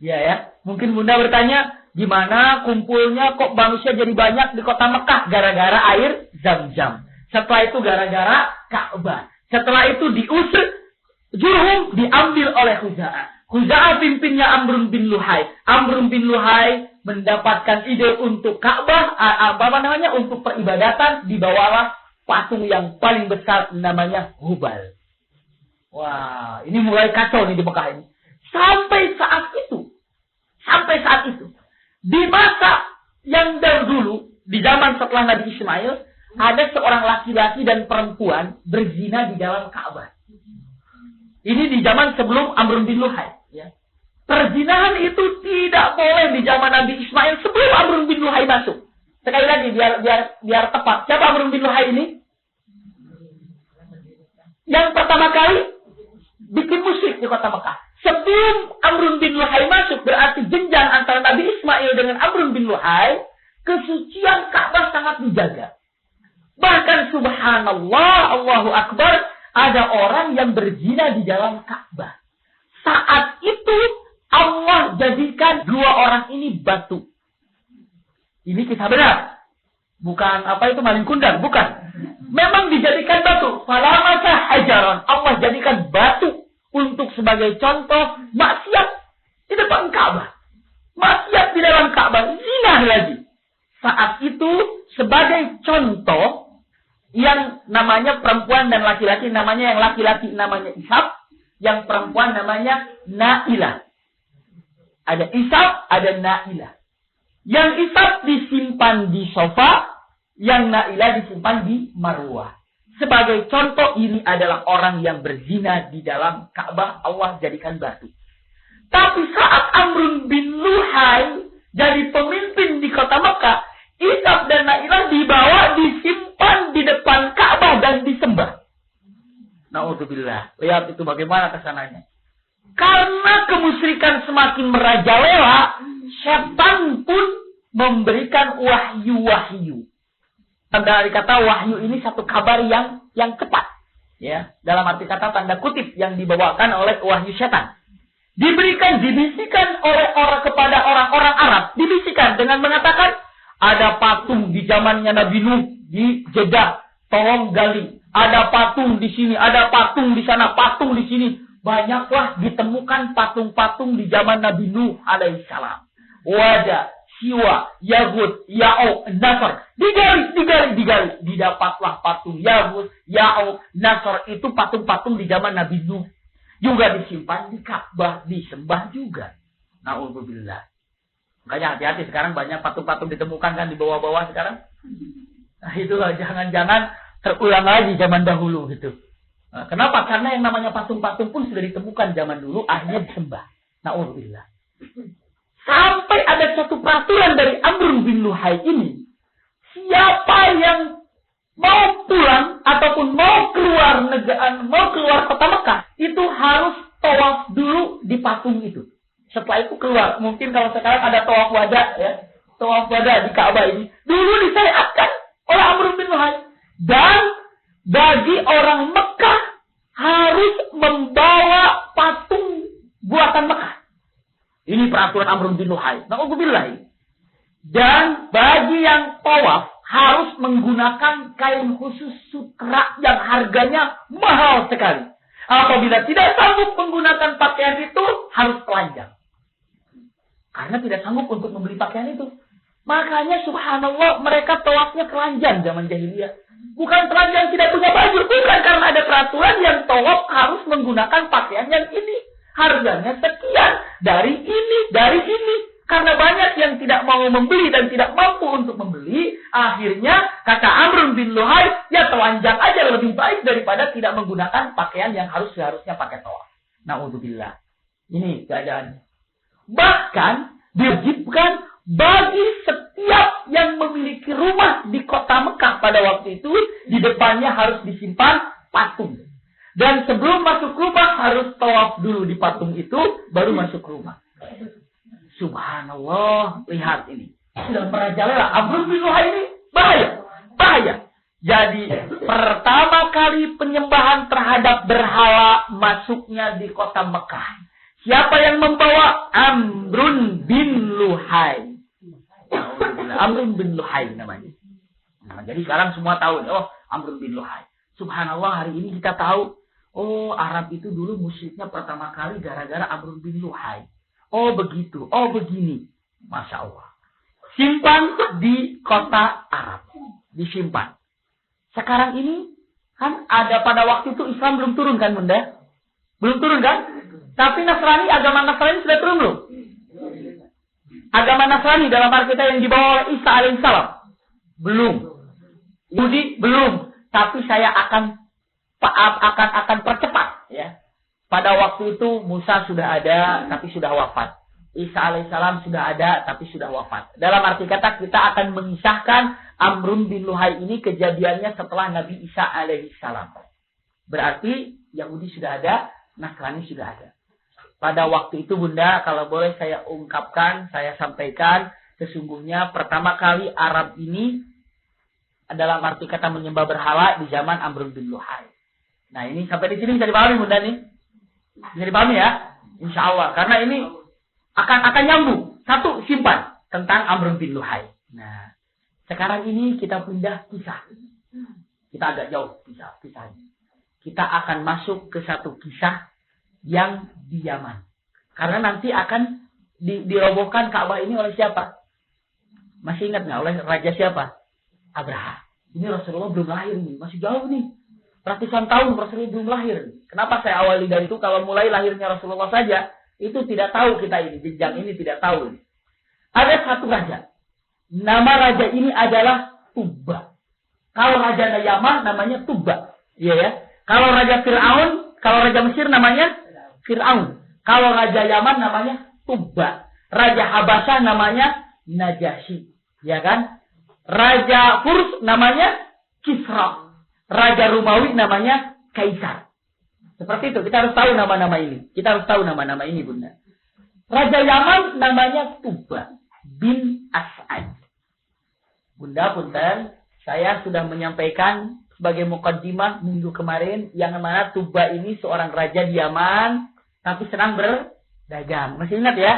Ya. Mungkin bunda bertanya, gimana kumpulnya kok manusia jadi banyak di kota Mekah? Gara-gara air Zam-Zam. Setelah itu gara-gara Ka'bah. Setelah itu diusir Jurhum, diambil oleh Khuza'ah. Khuza'ah pimpinnya Amr bin Luhai. Amr bin Luhai mendapatkan ide untuk Ka'bah, untuk peribadatan, dibawalah patung yang paling besar namanya Hubal. Wah, ini mulai kacau nih di Mekah ini. Sampai saat itu. Di masa yang dahulu, di zaman setelah Nabi Ismail, ada seorang laki-laki dan perempuan berzina di dalam Ka'bah. Ini di zaman sebelum Amr bin Luhai. Ya. Perzinahan itu tidak boleh di zaman Nabi Ismail sebelum Amr bin Luhai masuk. Sekali lagi, biar tepat. Siapa Amr bin Luhai ini? Yang pertama kali bikin musyrik di kota Mekah. Sebelum Amr bin Luhai masuk, berarti jenjang antara Nabi Ismail dengan Amr bin Luhai, kesucian Ka'bah sangat dijaga. Bahkan subhanallah, Allahu Akbar, ada orang yang berzina di dalam Ka'bah. Saat itu Allah jadikan dua orang ini batu. Ini kisah benar. Bukan maling kundang, bukan. Memang dijadikan batu. Falamasa hajaran. Allah jadikan batu untuk sebagai contoh maksiat di depan Ka'bah. Maksiat di dalam Ka'bah. Zina lagi. Saat itu sebagai contoh yang namanya perempuan dan laki-laki. Namanya yang laki-laki namanya Ishab. Yang perempuan namanya Na'ilah. Ada Ishab, ada Na'ilah. Yang Ishab disimpan di sofa. Yang Na'ilah disimpan di Marwah. Sebagai contoh, ini adalah orang yang berzina di dalam Ka'bah. Allah jadikan batu. Tapi saat Amr bin Luhai jadi pemimpin di kota Mekah, Ishab dan Na'ilah dibawa, disimpan di depan Ka'bah dan disembah. Na'udzubillah. Lihat itu bagaimana kesananya. Karena kemusyrikan semakin merajalela, setan pun memberikan wahyu-wahyu. Tanda kata wahyu ini satu kabar yang tepat. Ya, dalam arti kata tanda kutip yang dibawakan oleh wahyu setan. Dibisikkan oleh kepada orang-orang Arab. Dibisikkan dengan mengatakan, ada patung di zamannya Nabi Nuh di Jeddah. Tolong gali. Ada patung di sini, ada patung di sana, patung di sini. Banyaklah ditemukan patung-patung di zaman Nabi Nuh alaihissalam. Wada, Siwa, Yahud, Ya'uq, Nasr. Digali. Didapatlah patung Yahud, Ya'uq, Nasr. Itu patung-patung di zaman Nabi Nuh. Juga disimpan di Ka'bah, disembah juga. Na'udzubillah. Makanya hati-hati sekarang banyak patung-patung ditemukan kan di bawah-bawah sekarang. Nah itulah, jangan-jangan terulang lagi zaman dahulu gitu. Nah, kenapa? Karena yang namanya patung-patung pun sudah ditemukan zaman dulu, akhirnya disembah. Na'udzubillah. Sampai ada satu peraturan dari Amr bin Luhai ini. Siapa yang mau pulang ataupun mau keluar kota Mekah, itu harus tawaf dulu di patung itu. Setelah itu keluar. Mungkin kalau sekarang ada tawaf wada, ya, tawaf wada di Ka'bah ini. Dulu disyariatkan oleh Amr bin Luhai. Dan bagi orang Mekah harus membawa patung buatan Mekah. Ini peraturan Amr bin Luhai. Na'udzubillah. Dan bagi yang tawaf harus menggunakan kain khusus sutra yang harganya mahal sekali. Apabila tidak sanggup menggunakan pakaian itu, harus telanjang. Karena tidak sanggup untuk membeli pakaian itu. Makanya subhanallah mereka tawafnya telanjang zaman jahiliyah. Bukan telanjang tidak punya baju. Bukan, karena ada peraturan yang tawaf harus menggunakan pakaian yang ini. Harganya sekian. Dari ini. Karena banyak yang tidak mau membeli dan tidak mampu untuk membeli. Akhirnya kata Amr bin Luhai, ya telanjang aja lebih baik daripada tidak menggunakan pakaian yang seharusnya pakai tawaf. Na'udzubillah. Ini keadaannya. Bahkan diwajibkan bagi setiap yang memiliki rumah di kota Mekah pada waktu itu, di depannya harus disimpan patung. Dan sebelum masuk rumah harus tawaf dulu di patung itu, baru masuk rumah. Subhanallah, lihat ini. Sudah merajalela. Amr bin Luhai ini bahaya. Jadi pertama kali penyembahan terhadap berhala masuknya di kota Mekah. Siapa yang membawa? Amr bin Luhai. Amr bin Luhai namanya. Nah, jadi sekarang semua tahu, oh Amr bin Luhai. Subhanallah, hari ini kita tahu, oh Arab itu dulu musyriknya pertama kali gara-gara Amr bin Luhai. Oh begitu, oh begini. Masya Allah. Simpan di kota Arab. Disimpan. Sekarang ini, kan ada pada waktu itu Islam belum turun kan Bunda? Belum turun kan? Tapi agama Nasrani sudah turun belum? Agama Nasrani dalam Alkitab yang dibawa oleh Isa alaihissalam. Belum. Yahudi belum. Tapi saya akan percepat. Ya. Pada waktu itu Musa sudah ada, tapi sudah wafat. Isa alaihissalam sudah ada, tapi sudah wafat. Dalam arti kata, kita akan mengisahkan Amr bin Luhai ini kejadiannya setelah Nabi Isa alaihissalam. Berarti Yahudi sudah ada, Nasrani sudah ada. Pada waktu itu Bunda, kalau boleh saya ungkapkan, saya sampaikan, sesungguhnya pertama kali Arab ini dalam arti kata menyembah berhala di zaman Amr bin Luhai. Nah ini sampai di sini bisa dipahami Bunda nih. Bisa dipahami ya? Insya Allah. Karena ini akan nyambung. Satu, simpan tentang Amr bin Luhai. Nah, sekarang ini kita pindah kisah. Kita agak jauh kisahnya. Kita akan masuk ke satu kisah yang di Yaman. Karena nanti akan dirobohkan Ka'bah ini oleh siapa? Masih ingat nggak? Oleh raja siapa? Abraha. Ini Rasulullah belum lahir nih. Masih jauh nih. Ratusan tahun Rasulullah belum lahir. Kenapa saya awali dari itu? Kalau mulai lahirnya Rasulullah saja, itu tidak tahu kita ini. Jenjang ini tidak tahu. Ada satu raja. Nama raja ini adalah Tubba. Kalau raja Yaman namanya Tubba. Iya ya. Kalau raja Fir'aun, kalau raja Mesir namanya Fir'aun. Kalau raja Yaman namanya Tubba. Raja Habasyah namanya Najasyi. Ya kan? Raja Furs namanya Kisra. Raja Romawi namanya Kaisar. Seperti itu. Kita harus tahu nama-nama ini. Kita harus tahu nama-nama ini, Bunda. Raja Yaman namanya Tubba bin As'ad. Bunda, punten, saya sudah menyampaikan sebagai mukaddimah minggu kemarin yang mana Tubba ini seorang raja di Yaman tapi senang berdagang. Masih ingat ya?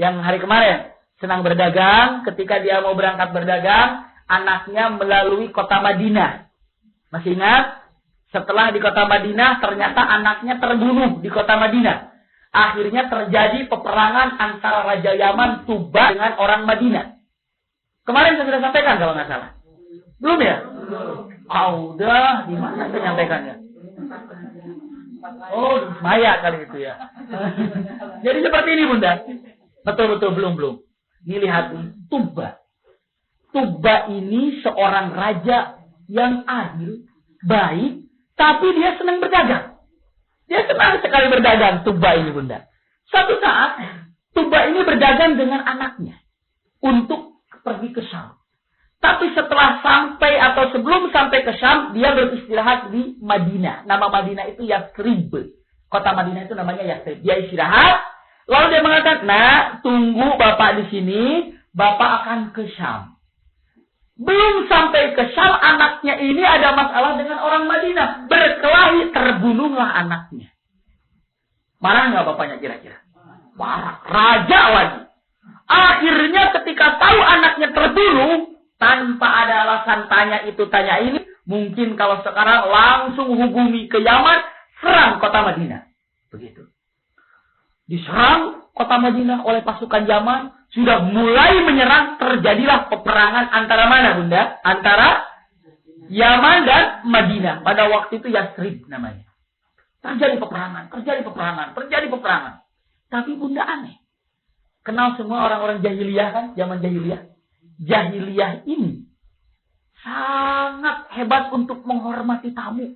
Yang hari kemarin senang berdagang, ketika dia mau berangkat berdagang, anaknya melalui kota Madinah. Masih ingat? Setelah di kota Madinah, ternyata anaknya terbunuh di kota Madinah. Akhirnya terjadi peperangan antara Raja Yaman Tubba dengan orang Madinah. Kemarin saya sudah sampaikan kalau nggak salah. Belum ya? Udah, di mana saya nyampaikannya? Oh, di Maya kali itu ya. Jadi seperti ini Bunda. Betul-betul belum. Ini lihat nih, Tubba. Tubba ini seorang raja yang adil, baik, tapi dia senang berdagang. Dia senang sekali berdagang, Tubba ini Bunda. Suatu saat, Tuba ini berdagang dengan anaknya untuk pergi ke Syam. Tapi setelah sampai atau sebelum sampai ke Syam, dia beristirahat di Madinah. Nama Madinah itu Yathrib. Kota Madinah itu namanya Yathrib. Dia istirahat, lalu dia mengatakan, "Nah, tunggu Bapak di sini, Bapak akan ke Syam." Belum sampai ke Syam, anaknya ini ada masalah dengan orang Madinah. Berkelahi, terbunuhlah anaknya. Marah nggak bapaknya kira-kira? Marah. Raja lagi. Akhirnya ketika tahu anaknya terbunuh, tanpa ada alasan tanya itu, tanya ini, mungkin kalau sekarang langsung hubungi ke Yaman, serang kota Madinah. Begitu. Diserang kota Madinah oleh pasukan Yaman, sudah mulai menyerang, terjadilah peperangan antara mana, Bunda? Antara Yaman dan Madinah. Pada waktu itu Yathrib namanya. Terjadi peperangan. Tapi Bunda aneh. Kenal semua orang-orang jahiliyah kan? Zaman jahiliyah. Jahiliyah ini sangat hebat untuk menghormati tamu.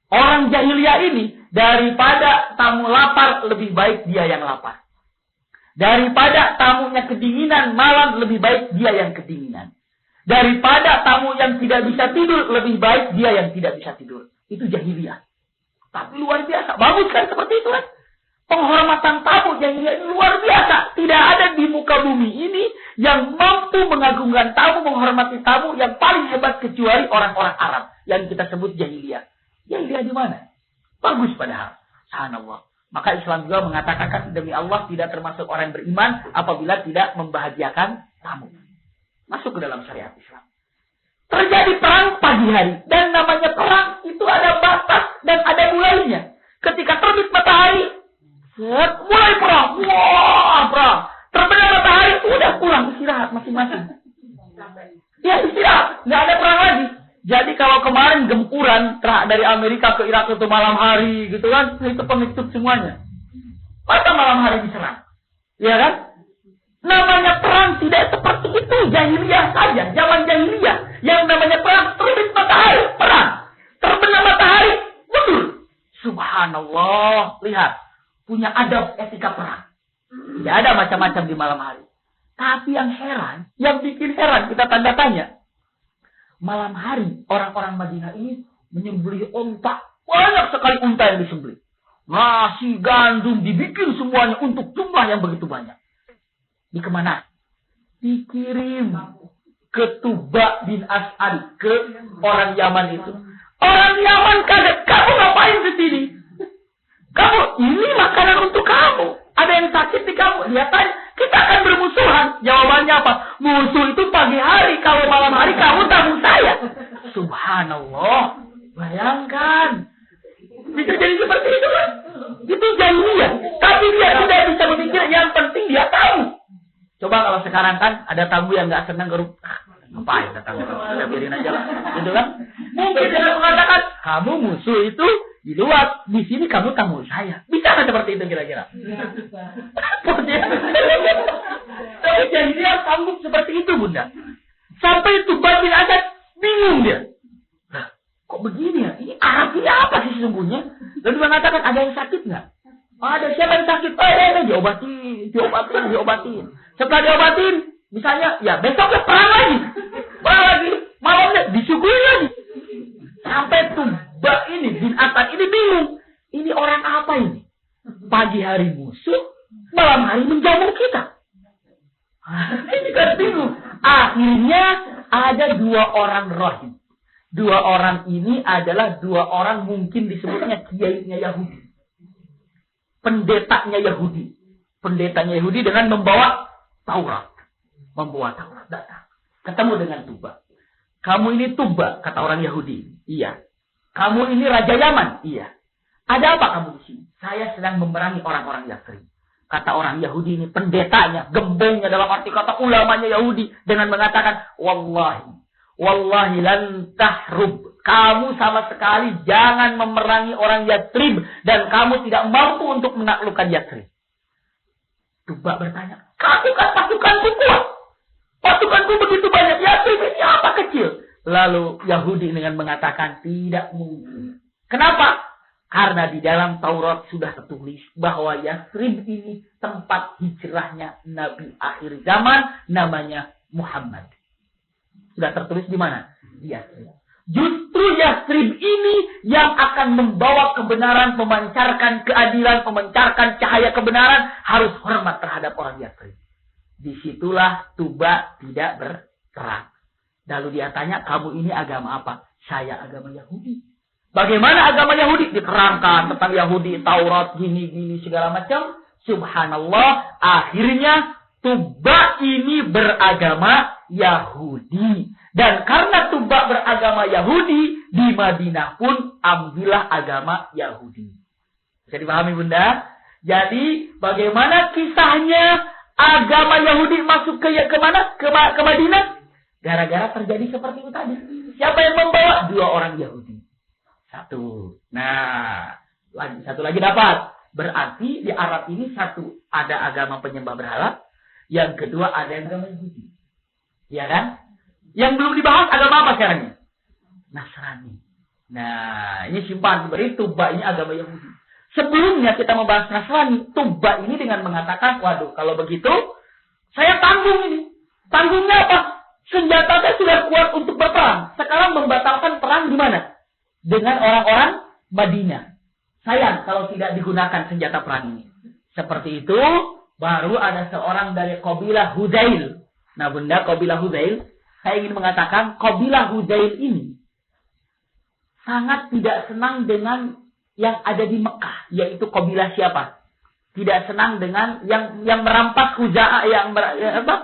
Orang jahiliyah ini, daripada tamu lapar, lebih baik dia yang lapar. Daripada tamunya kedinginan malam, lebih baik dia yang kedinginan. Daripada tamu yang tidak bisa tidur, lebih baik dia yang tidak bisa tidur. Itu jahiliyah. Tapi luar biasa. Bagus kan seperti itu kan? Penghormatan tamu jahiliyah ini luar biasa. Tidak ada di muka bumi ini yang mampu mengagungkan tamu, menghormati tamu yang paling hebat kecuali orang-orang Arab. Yang kita sebut jahiliyah. Jahiliyah di mana? Bagus padahal. Subhanallah. Maka Islam juga mengatakan demi Allah tidak termasuk orang beriman apabila tidak membahagiakan tamu. Masuk ke dalam syariat Islam. Terjadi perang pagi hari. Dan namanya perang itu ada batas dan ada mulainya. Ketika terbit matahari, mulai perang. Wah, perang. Terbenam matahari, udah pulang istirahat masing-masing. Ya istirahat, nggak ada perang lagi. Jadi kalau kemarin gempuran dari Amerika ke Irak itu malam hari gitu kan, itu penutup semuanya. Masa malam hari diserang? Ya kan? Namanya perang tidak seperti itu, jahiliyah saja, zaman jahiliyah. Yang namanya perang, terbit matahari, perang. Terbenam matahari, mundur. Subhanallah, lihat. Punya adab etika perang. Tidak ada macam-macam di malam hari. Tapi yang heran, yang bikin heran, kita tanda tanya. Malam hari, orang-orang Madinah ini menyembelih unta. Banyak sekali unta yang disembelih. Nasi, gandum, dibikin semuanya untuk jumlah yang begitu banyak. Di kemana? Dikirim ke Tuba bin As'ad, ke orang Yaman itu. Orang Yaman kaget, kamu ngapain ke sini? Kamu, ini makanan untuk kamu. Ada yang sakit di kamu. Dia tanya, kita akan bermusuhan. Jawabannya apa? Musuh itu pagi hari. Kalau malam hari kamu tamu saya. Subhanallah. Bayangkan. Bisa jadi seperti itu kan? Itu jahiliyah. Tapi dia tidak bisa memikir. Yang penting dia tahu. Coba kalau sekarang kan ada tamu yang gak senang geruk. Ngapain datang? Kita biarin aja lah. Gitu kan? Mungkin dia mengatakan, kamu musuh itu di luar, di sini kamu tamu saya. Bisa nggak seperti itu kira-kira? Tapi jahiliyah sanggup seperti itu, Bunda. Sampai Tuba bin As'ad bingung dia. Nah, kok begini ya? Ini Arab ini apa sih sesungguhnya? Lalu mengatakan, ada yang sakit nggak? Ada siapa yang sakit? Diobatin. Setelah diobatin, misalnya, ya besoknya perang lagi. Malamnya disuguhin lagi. Sampai Tuba ini, bin As'ad ini bingung. Ini orang apa ini? Pagi hari musuh, malam hari menjamu kita. Ini kan bingung. Akhirnya ada 2 orang rahib. 2 orang ini adalah 2 orang mungkin disebutnya kiainya Yahudi. Pendetanya Yahudi. Pendetanya Yahudi dengan membawa Taurat. Datang. Ketemu dengan Tuba. Kamu ini Tuba, kata orang Yahudi. Iya. Kamu ini Raja Yaman. Iya. Ada apa kamu di sini? Saya sedang memerangi orang-orang Yathrib. Kata orang Yahudi ini, pendetanya, gembongnya dalam arti kata ulamanya Yahudi. Dengan mengatakan, Wallahi lan tahrub. Kamu sama sekali jangan memerangi orang Yathrib. Dan kamu tidak mampu untuk menaklukkan Yathrib. Tuba bertanya, kamu kan pasukanku kuat. Pasukanku begitu banyak. Yathrib ini apa kecil? Lalu Yahudi dengan mengatakan, tidak mungkin. Kenapa? Karena di dalam Taurat sudah tertulis bahwa Yathrib ini tempat hijrahnya Nabi akhir zaman, namanya Muhammad. Sudah tertulis di mana? Di Yathrib. Justru Yathrib ini yang akan membawa kebenaran, memancarkan keadilan, memancarkan cahaya kebenaran, harus hormat terhadap orang Yathrib. Disitulah Tuba tidak berperang. Lalu dia tanya, kamu ini agama apa? Saya agama Yahudi. Bagaimana agama Yahudi? Diterangkan tentang Yahudi, Taurat, gini-gini segala macam. Subhanallah, akhirnya Tuba ini beragama Yahudi. Dan karena Tuba beragama Yahudi, di Madinah pun ambillah agama Yahudi. Bisa dipahami Bunda? Jadi bagaimana kisahnya agama Yahudi masuk ke mana? Ke Madinah? Gara-gara terjadi seperti itu tadi. Siapa yang membawa? 2 orang Yahudi. 1. Nah, satu lagi dapat. Berarti di Arab ini 1 ada agama penyembah berhala, yang kedua ada agama Yahudi. Ya kan? Yang belum dibahas agama apa sekarang ini? Nasrani. Nah, ini simpan. Berarti Tuba ini agama Yahudi. Sebelumnya kita membahas Nasrani, Tuba ini dengan mengatakan, waduh, kalau begitu, saya tanggung ini. Tanggungnya apa? Senjata saya sudah kuat untuk berperang. Sekarang membatalkan perang di mana? Dengan orang-orang Madinah. Sayang kalau tidak digunakan senjata perang ini. Seperti itu, baru ada seorang dari kabilah Hudail. Nah Bunda, kabilah Hudail, saya ingin mengatakan kabilah Hudail ini sangat tidak senang dengan yang ada di Mekah, yaitu kabilah siapa? Tidak senang dengan yang merampas Khuza'ah,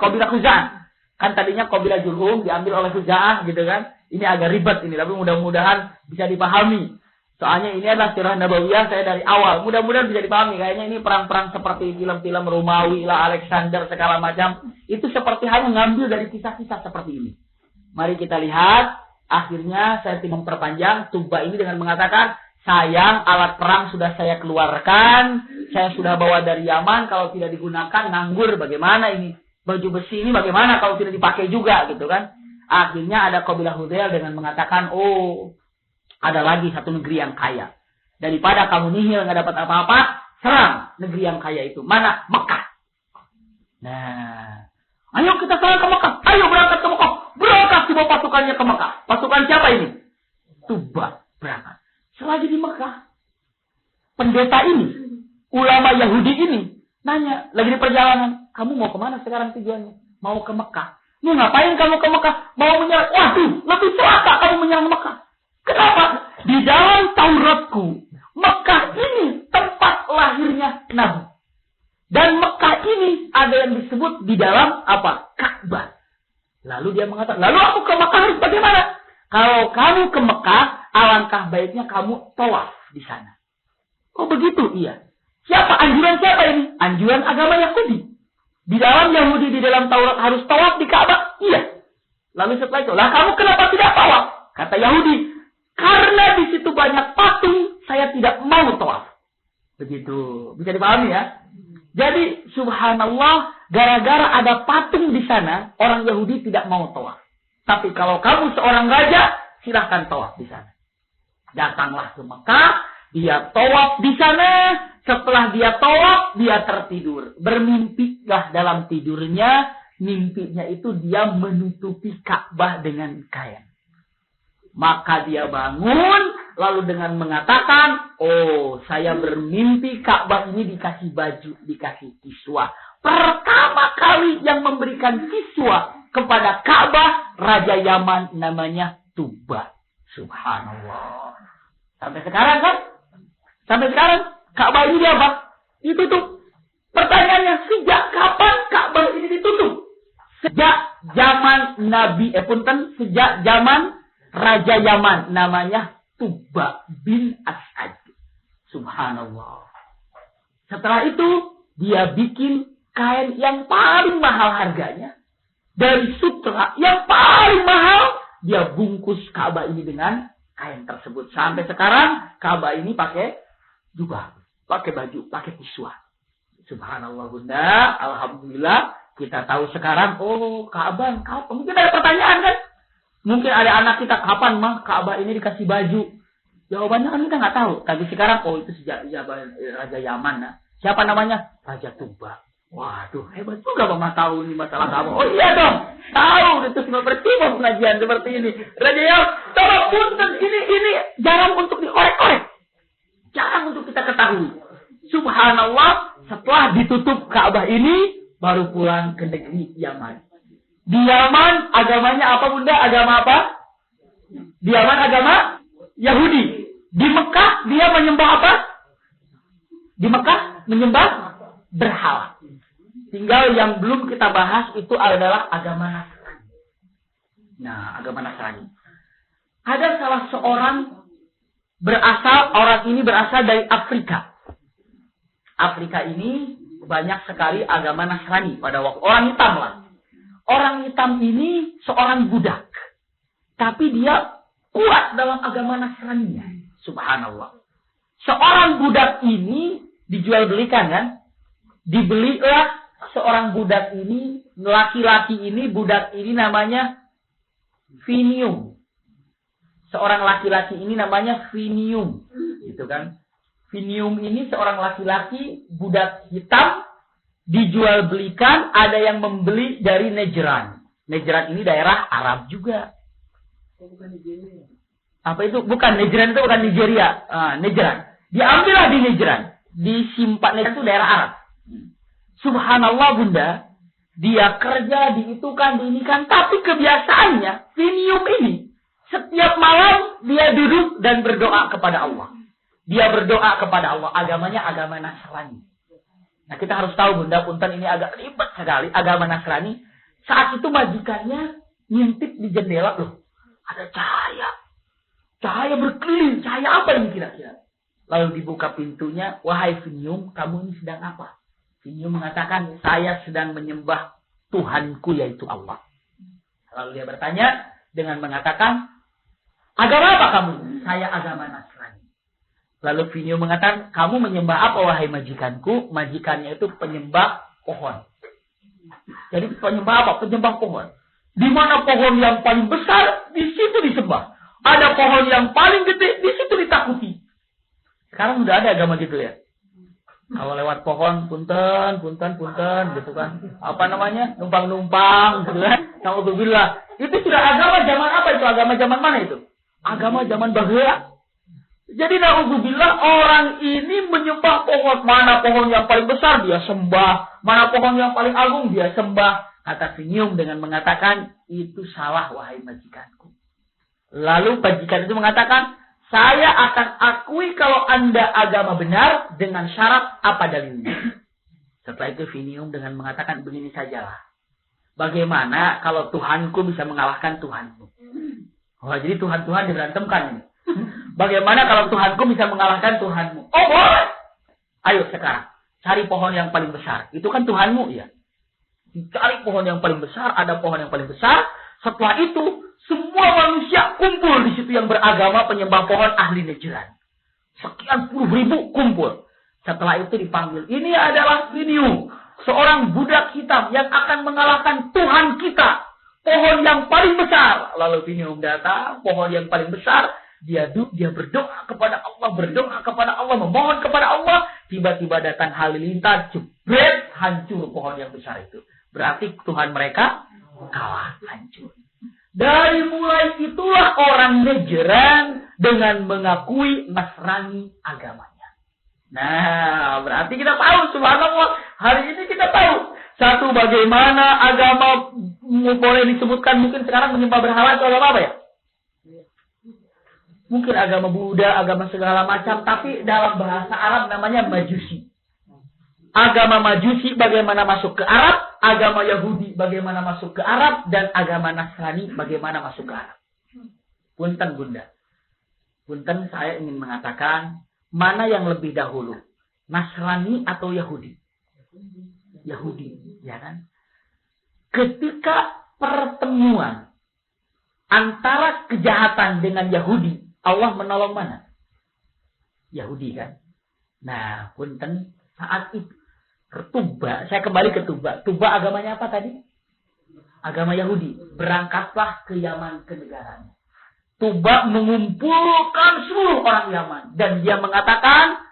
kabilah Khuza'ah. Kan tadinya kabilah Jurhum diambil oleh Khuza'ah gitu kan. Ini agak ribet ini, tapi mudah-mudahan bisa dipahami. Soalnya ini adalah sirah Nabawiyah saya dari awal. Mudah-mudahan bisa dipahami. Kayaknya ini perang-perang seperti film-film Romawi lah, Alexander, segala macam. Itu seperti hanya mengambil dari kisah-kisah seperti ini. Mari kita lihat. Akhirnya saya tidak memperpanjang. Tuba ini dengan mengatakan, sayang alat perang sudah saya keluarkan. Saya sudah bawa dari Yaman. Kalau tidak digunakan, nganggur. Bagaimana ini? Baju besi ini bagaimana kalau tidak dipakai juga gitu kan? Akhirnya ada kabilah Hudail dengan mengatakan, oh, ada lagi satu negeri yang kaya. Daripada kamu nihil nggak dapat apa-apa, serang negeri yang kaya itu. Mana? Mekah. Nah, ayo kita serang ke Mekah. Ayo berangkat ke Mekah. Berangkat dibawa pasukannya ke Mekah. Pasukan siapa ini? Tuba berangkat. Selagi di Mekah, pendeta ini, ulama Yahudi ini, nanya, lagi di perjalanan, kamu mau kemana sekarang tujuannya? Mau ke Mekah. Mau ngapain kamu ke Mekah? Mau menyerang? Waduh, lebih celaka kamu menyerang Mekah. Kenapa? Di dalam Tauratku, Mekah ini tempat lahirnya Nabi. Dan Mekah ini ada yang disebut di dalam apa? Ka'bah. Lalu dia mengatakan, lalu aku ke Mekah harus bagaimana? Kalau kamu ke Mekah, alangkah baiknya kamu tawaf di sana. Oh begitu? Iya. Anjuran siapa ini? Anjuran agama Yahudi. Di dalam Yahudi, di dalam Taurat harus tawaf di Ka'bah? Iya. Lalu setelah itu, lah kamu kenapa tidak tawaf? Kata Yahudi, karena di situ banyak patung, saya tidak mau tawaf. Begitu. Bisa dipahami ya? Jadi, subhanallah, gara-gara ada patung di sana, orang Yahudi tidak mau tawaf. Tapi kalau kamu seorang raja, silahkan tawaf di sana. Datanglah ke Mekah, dia tawaf di sana. Setelah dia tawaf, dia tertidur. Bermimpilah dalam tidurnya. Mimpinya itu dia menutupi Ka'bah dengan kain. Maka dia bangun, lalu dengan mengatakan, oh saya bermimpi Ka'bah ini dikasih baju, dikasih kiswa. Pertama kali yang memberikan kiswa kepada Ka'bah, Raja Yaman namanya Tuba. Subhanallah. Sampai sekarang kan? Sampai sekarang. Ka'bah ini dia apa? Ditutup. Pertanyaannya, sejak kapan Ka'bah ini ditutup? Sejak zaman sejak zaman Raja Yaman. Namanya Tuba bin As'ad. Subhanallah. Setelah itu, dia bikin kain yang paling mahal harganya. Dari sutra yang paling mahal, dia bungkus Ka'bah ini dengan kain tersebut. Sampai sekarang, Ka'bah ini pakai jubah. Pakai baju, pakai kiswah. Subhanallah Bunda, alhamdulillah kita tahu sekarang, oh Ka'bah, mungkin ada pertanyaan kan? Mungkin ada anak kita, kapan mah Ka'bah ini dikasih baju? Jawabannya kan kita nggak tahu. Tapi sekarang, oh itu sejak Raja Yaman. Nah. Siapa namanya? Raja Tuba. Waduh, hebat juga Mama tahu ini masalah kamu. Oh iya dong, tahu. Itu cuma percuma pengajian seperti ini. Raja Yaman, tolong punten, ini jarang untuk dikorek-korek. Jarang untuk kita ketahui. Subhanallah, setelah ditutup Ka'bah ini, baru pulang ke negeri Yaman. Di Yaman, agamanya apa bunda? Agama apa? Di Yaman agama Yahudi. Di Mekah, dia menyembah apa? Di Mekah, menyembah berhala. Tinggal yang belum kita bahas itu adalah agama Nasrani. Nah, agama Nasrani. Ada salah seorang orang ini berasal dari Afrika. Afrika ini banyak sekali agama Nasrani pada waktu orang hitam lah. Orang hitam ini seorang budak. Tapi dia kuat dalam agama Nasrani. Subhanallah. Seorang budak ini dijual belikan kan? Dibelilah seorang budak ini, laki-laki ini, budak ini namanya Finium. Seorang laki-laki ini namanya Finium. Gitu kan? Finium ini seorang laki-laki, budak hitam, dijual belikan, ada yang membeli dari Najran. Najran ini daerah Arab juga. Apa itu? Bukan, Najran itu bukan Nigeria. Najran. Diambillah di Najran. Disimpan, Najran itu daerah Arab. Subhanallah bunda. Dia kerja, diitukan, diinikan. Tapi kebiasaannya, Finium ini, setiap malam dia duduk dan berdoa kepada Allah. Dia berdoa kepada Allah. Agamanya agama Nasrani. Nah kita harus tahu bunda, punten ini agak ribet sekali. Agama Nasrani. Saat itu majikannya ngintip di jendela. Loh, ada cahaya. Cahaya berkeliling. Cahaya apa ini kira-kira? Lalu dibuka pintunya. Wahai Finium, kamu ini sedang apa? Finium mengatakan, saya sedang menyembah Tuhanku yaitu Allah. Lalu dia bertanya dengan mengatakan, agama apa kamu? Saya agama Nasrani. Lalu Finium mengatakan, kamu menyembah apa wahai majikanku? Majikannya itu penyembah pohon. Jadi penyembah apa? Penyembah pohon. Di mana pohon yang paling besar, di situ disembah. Ada pohon yang paling gede, di situ ditakuti. Sekarang udah ada agama gitu ya. Kalau lewat pohon, punten, gitu kan. Apa namanya? Numpang-numpang, gitu kan. Na'udzubillah. Itu sudah agama zaman apa itu? Agama zaman mana itu? Agama zaman Baghdad. Jadi na'udzubillah, orang ini menyembah pohon. Mana pohon yang paling besar, dia sembah. Mana pohon yang paling agung, dia sembah. Kata Finium dengan mengatakan, itu salah wahai majikanku. Lalu majikan itu mengatakan, saya akan akui kalau Anda agama benar dengan syarat apa dalilnya. Setelah itu Finium dengan mengatakan begini sajalah. Bagaimana kalau Tuhanku bisa mengalahkan Tuhanmu? Oh, jadi Tuhan-Tuhan diberantemkan ini. Bagaimana kalau Tuhanku bisa mengalahkan Tuhanmu? Oh boleh. Ayo sekarang cari pohon yang paling besar. Itu kan Tuhanmu ya. Cari pohon yang paling besar. Ada pohon yang paling besar. Setelah itu semua manusia kumpul di situ yang beragama penyembah pohon ahli Najran. Sekian puluh ribu kumpul. Setelah itu dipanggil. Ini adalah Finium. Seorang budak hitam yang akan mengalahkan Tuhan kita. Pohon yang paling besar. Lalu Finium datang. Pohon yang paling besar. Dia berdoa kepada Allah. Memohon kepada Allah. Tiba-tiba datang halilintar. Jebret. Hancur pohon yang besar itu. Berarti Tuhan mereka kalah. Hancur. Dari mulai itulah orang Najran dengan mengakui Nasrani agamanya. Nah, berarti kita tahu, subhanallah, hari ini kita tahu. Satu, bagaimana agama boleh disebutkan mungkin sekarang menyembah berhala atau agama apa ya? Mungkin agama Buddha, agama segala macam, tapi dalam bahasa Arab namanya Majusi. Agama Majusi bagaimana masuk ke Arab, agama Yahudi bagaimana masuk ke Arab, dan agama Nasrani bagaimana masuk ke Arab. Punten bunda. Punten saya ingin mengatakan, mana yang lebih dahulu? Nasrani atau Yahudi? Yahudi, ya kan? Ketika pertemuan antara kejahatan dengan Yahudi, Allah menolong mana? Yahudi kan? Nah, punten saat itu. Tuba, saya kembali ke Tuba. Tuba agamanya apa tadi? Agama Yahudi. Berangkatlah ke Yaman, ke negaranya. Tuba mengumpulkan seluruh orang Yaman. Dan dia mengatakan,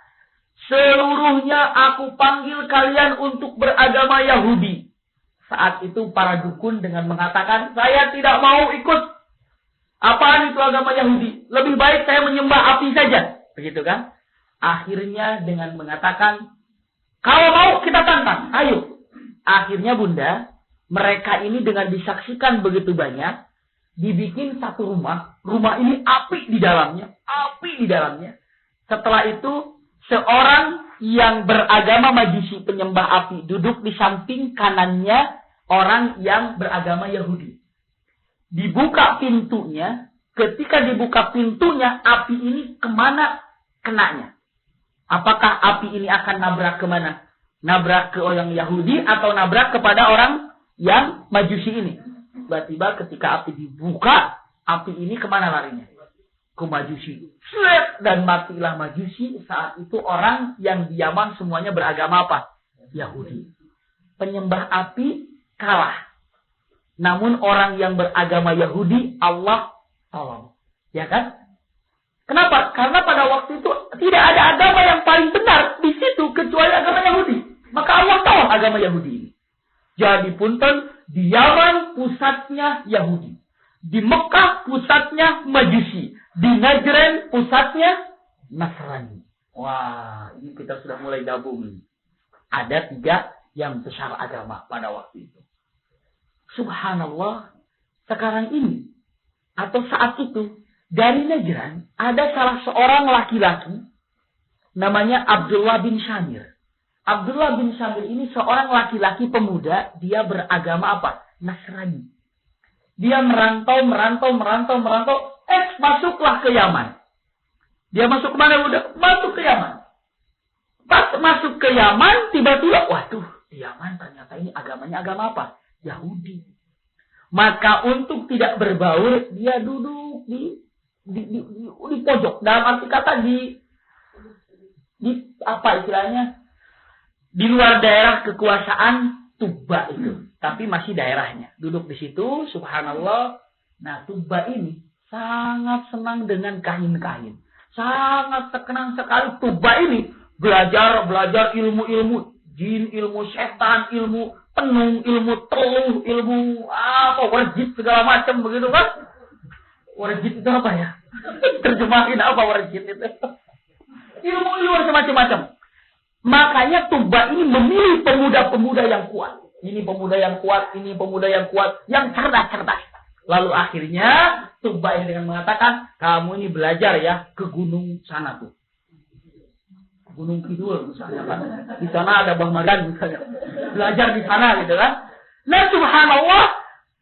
seluruhnya aku panggil kalian untuk beragama Yahudi. Saat itu para dukun dengan mengatakan, saya tidak mau ikut. Apaan itu agama Yahudi? Lebih baik saya menyembah api saja. Begitu kan? Akhirnya dengan mengatakan, kalau mau kita tantang, ayo. Akhirnya Bunda, mereka ini dengan disaksikan begitu banyak, dibikin satu rumah. Rumah ini api di dalamnya. Api di dalamnya. Setelah itu, seorang yang beragama Majusi penyembah api duduk di samping kanannya orang yang beragama Yahudi. Dibuka pintunya. Ketika dibuka pintunya, api ini kemana kenanya? Apakah api ini akan nabrak kemana? Nabrak ke orang Yahudi atau nabrak kepada orang yang Majusi ini? Tiba-tiba ketika api dibuka, api ini kemana larinya? Ke Majusi. Dan matilah Majusi. Saat itu orang yang di Yaman semuanya beragama apa? Yahudi. Penyembah api kalah. Namun orang yang beragama Yahudi, Allah tolong. Ya kan? Kenapa? Karena pada waktu itu tidak ada agama yang paling benar di situ kecuali agama Yahudi. Maka Allah tolong agama Yahudi ini. Jadi punten, di Yaman pusatnya Yahudi. Di Mekah pusatnya Majusi. Di Najran pusatnya Nasrani. Wah, ini kita sudah mulai gabung. Ada 3 yang besar agama pada waktu itu. Subhanallah, sekarang ini atau saat itu dari Najran ada salah seorang laki-laki namanya Abdullah bin Syamir. Abdullah bin Syamir ini seorang laki-laki pemuda, dia beragama apa? Nasrani. Dia merantau, masuklah ke Yaman. Dia masuk ke mana udah? Masuk ke Yaman. Pas masuk ke Yaman, tiba-tiba, waduh, di Yaman ternyata ini agamanya agama apa? Yahudi. Maka untuk tidak berbaur, dia duduk di pojok. Dalam arti kata di apa istilahnya? Di luar daerah kekuasaan Tuba itu. Tapi masih daerahnya. Duduk di situ, subhanallah. Nah, Tuba ini sangat senang dengan kahin-kahin. Sangat senang sekali Tuba ini. Belajar ilmu-ilmu jin, ilmu setan, ilmu penung, ilmu teluh, ilmu warjit segala macam begitu kan? Warjit itu apa ya? Terjemahin apa warjit itu? Ilmu semacam-macam. Makanya Tuba ini memilih pemuda-pemuda yang kuat. Ini pemuda yang kuat, ini pemuda yang kuat, yang cerdas-cerdas. Lalu akhirnya Tuba ini dengan mengatakan, kamu ini belajar ya ke gunung sana tuh. Gunung Kidul misalnya kan. Di sana ada Bah Magan misalnya. Belajar di sana gitu kan. Nah subhanallah,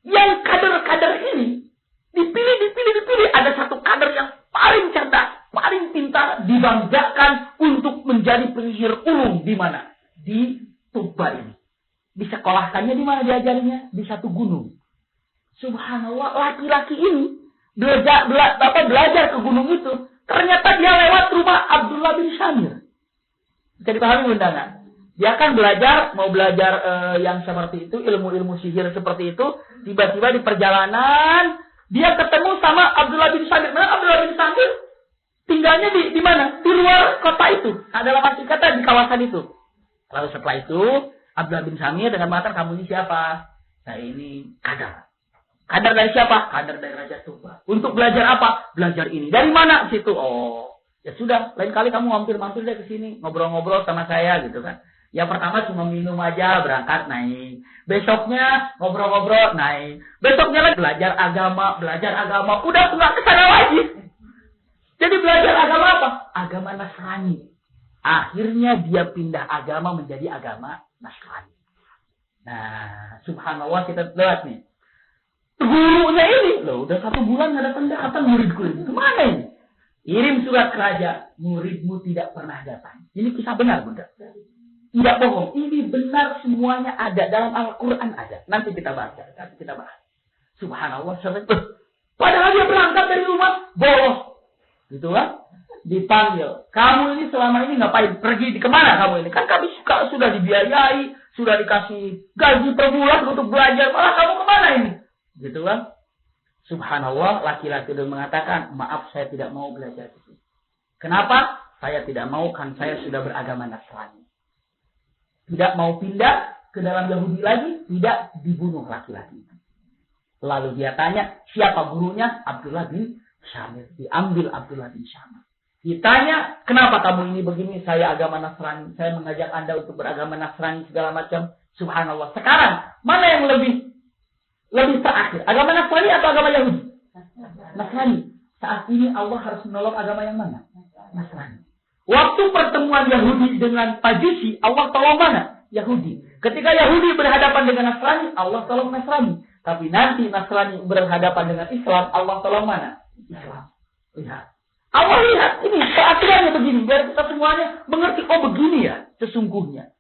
yang kader-kader ini dipilih. Ada satu kader yang paling cerdas, paling pintar, dibanggakan untuk menjadi penyihir ulung. Di mana? Di Tuba ini. Disekolahkannya di mana diajarinya? Di satu gunung. Subhanallah, laki-laki ini belajar ke gunung itu. Ternyata dia lewat rumah Abdullah bin Syamir. Bisa dipahami undangan. Dia kan mau belajar yang seperti itu, ilmu-ilmu sihir seperti itu. Tiba-tiba di perjalanan, dia ketemu sama Abdullah bin Syamir. Nah, Abdullah bin Syamir tinggalnya di mana? Di luar kota itu. Dalam arti kata di kawasan itu. Lalu setelah itu, Abdullah bin Syamir dengan mengatakan, kamu ini siapa? Saya ini kader. Kader dari siapa? Kader dari Raja Tuba. Untuk belajar apa? Belajar ini. Dari mana? Situ. Oh, ya sudah. Lain kali kamu mampir deh ke sini. Ngobrol-ngobrol sama saya gitu kan. Yang pertama cuma minum aja, berangkat naik. Besoknya ngobrol-ngobrol, naik. Besoknya lagi belajar agama. Udah nggak kesana lagi. Jadi belajar agama apa? Agama Nasrani. Akhirnya dia pindah agama menjadi agama Nasrani. Nah, subhanallah kita lihat nih. Gurunya ini, loh udah 1 bulan nggak datang muridku ini. Kemana ini? Kirim surat ke raja, muridmu tidak pernah datang. Ini kisah benar, Bunda. Tidak bohong. Ini benar, semuanya ada dalam Al-Quran ada. Nanti kita bahas. Subhanallah. Padahal dia berangkat dari rumah, bolos. Gitu kan? Dipanggil. Kamu ini selama ini ngapain? Pergi kemana kamu ini? Kan kami sudah dibiayai, sudah dikasih gaji per bulan untuk belajar. Malah kamu kemana ini? Gitu kan? Subhanallah, laki-laki itu mengatakan, maaf saya tidak mau belajar di sini. Kenapa? Saya tidak mau, kan saya sudah beragama Nasrani. Tidak mau pindah ke dalam Yahudi lagi, tidak, dibunuh laki-laki itu. Lalu dia tanya, siapa gurunya? Abdullah bin Syamir. Diambil Abdullah bin Syamir. Ditanya, kenapa kamu ini begini? Saya agama Nasrani. Saya mengajak Anda untuk beragama Nasrani segala macam. Subhanallah. Sekarang, mana yang lebih terakhir? Agama Nasrani atau agama Yahudi? Nasrani. Saat ini Allah harus menolong agama yang mana? Nasrani. Waktu pertemuan Yahudi dengan Majusi, Allah tolong mana? Yahudi. Ketika Yahudi berhadapan dengan Nasrani, Allah tolong Nasrani. Tapi nanti Nasrani berhadapan dengan Islam, Allah tolong mana? Islam. Lihat. Allah lihat, ini keaturannya begini. Biar kita semuanya mengerti, oh begini ya sesungguhnya.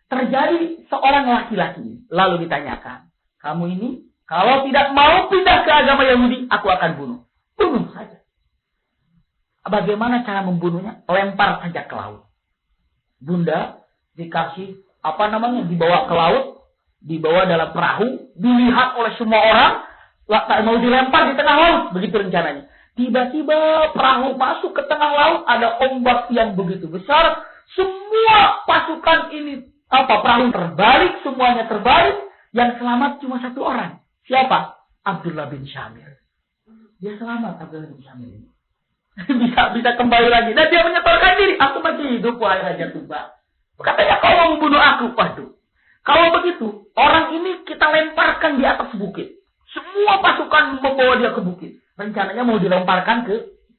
Terjadi seorang laki-laki. Lalu ditanyakan, kamu ini kalau tidak mau pindah ke agama Yahudi, aku akan bunuh. Bunuh saja. Bagaimana cara membunuhnya? Lempar saja ke laut. Bunda dikasih, dibawa ke laut, dibawa dalam perahu, dilihat oleh semua orang, mau dilempar di tengah laut. Begitu rencananya. Tiba-tiba perahu masuk ke tengah laut, ada ombak yang begitu besar. Semua pasukan ini, perahu terbalik, semuanya terbalik. Yang selamat cuma satu orang. Siapa? Abdullah bin Syamir. Dia selamat, Abdullah bin Syamir ini. bisa kembali lagi. Dan dia menyetorkan diri. Aku masih hidup, wahai Raja Tuba. Katanya, kau mau membunuh aku. Waduh. Kalau begitu, orang ini kita lemparkan di atas bukit. Semua pasukan membawa dia ke bukit. Rencananya mau dilemparkan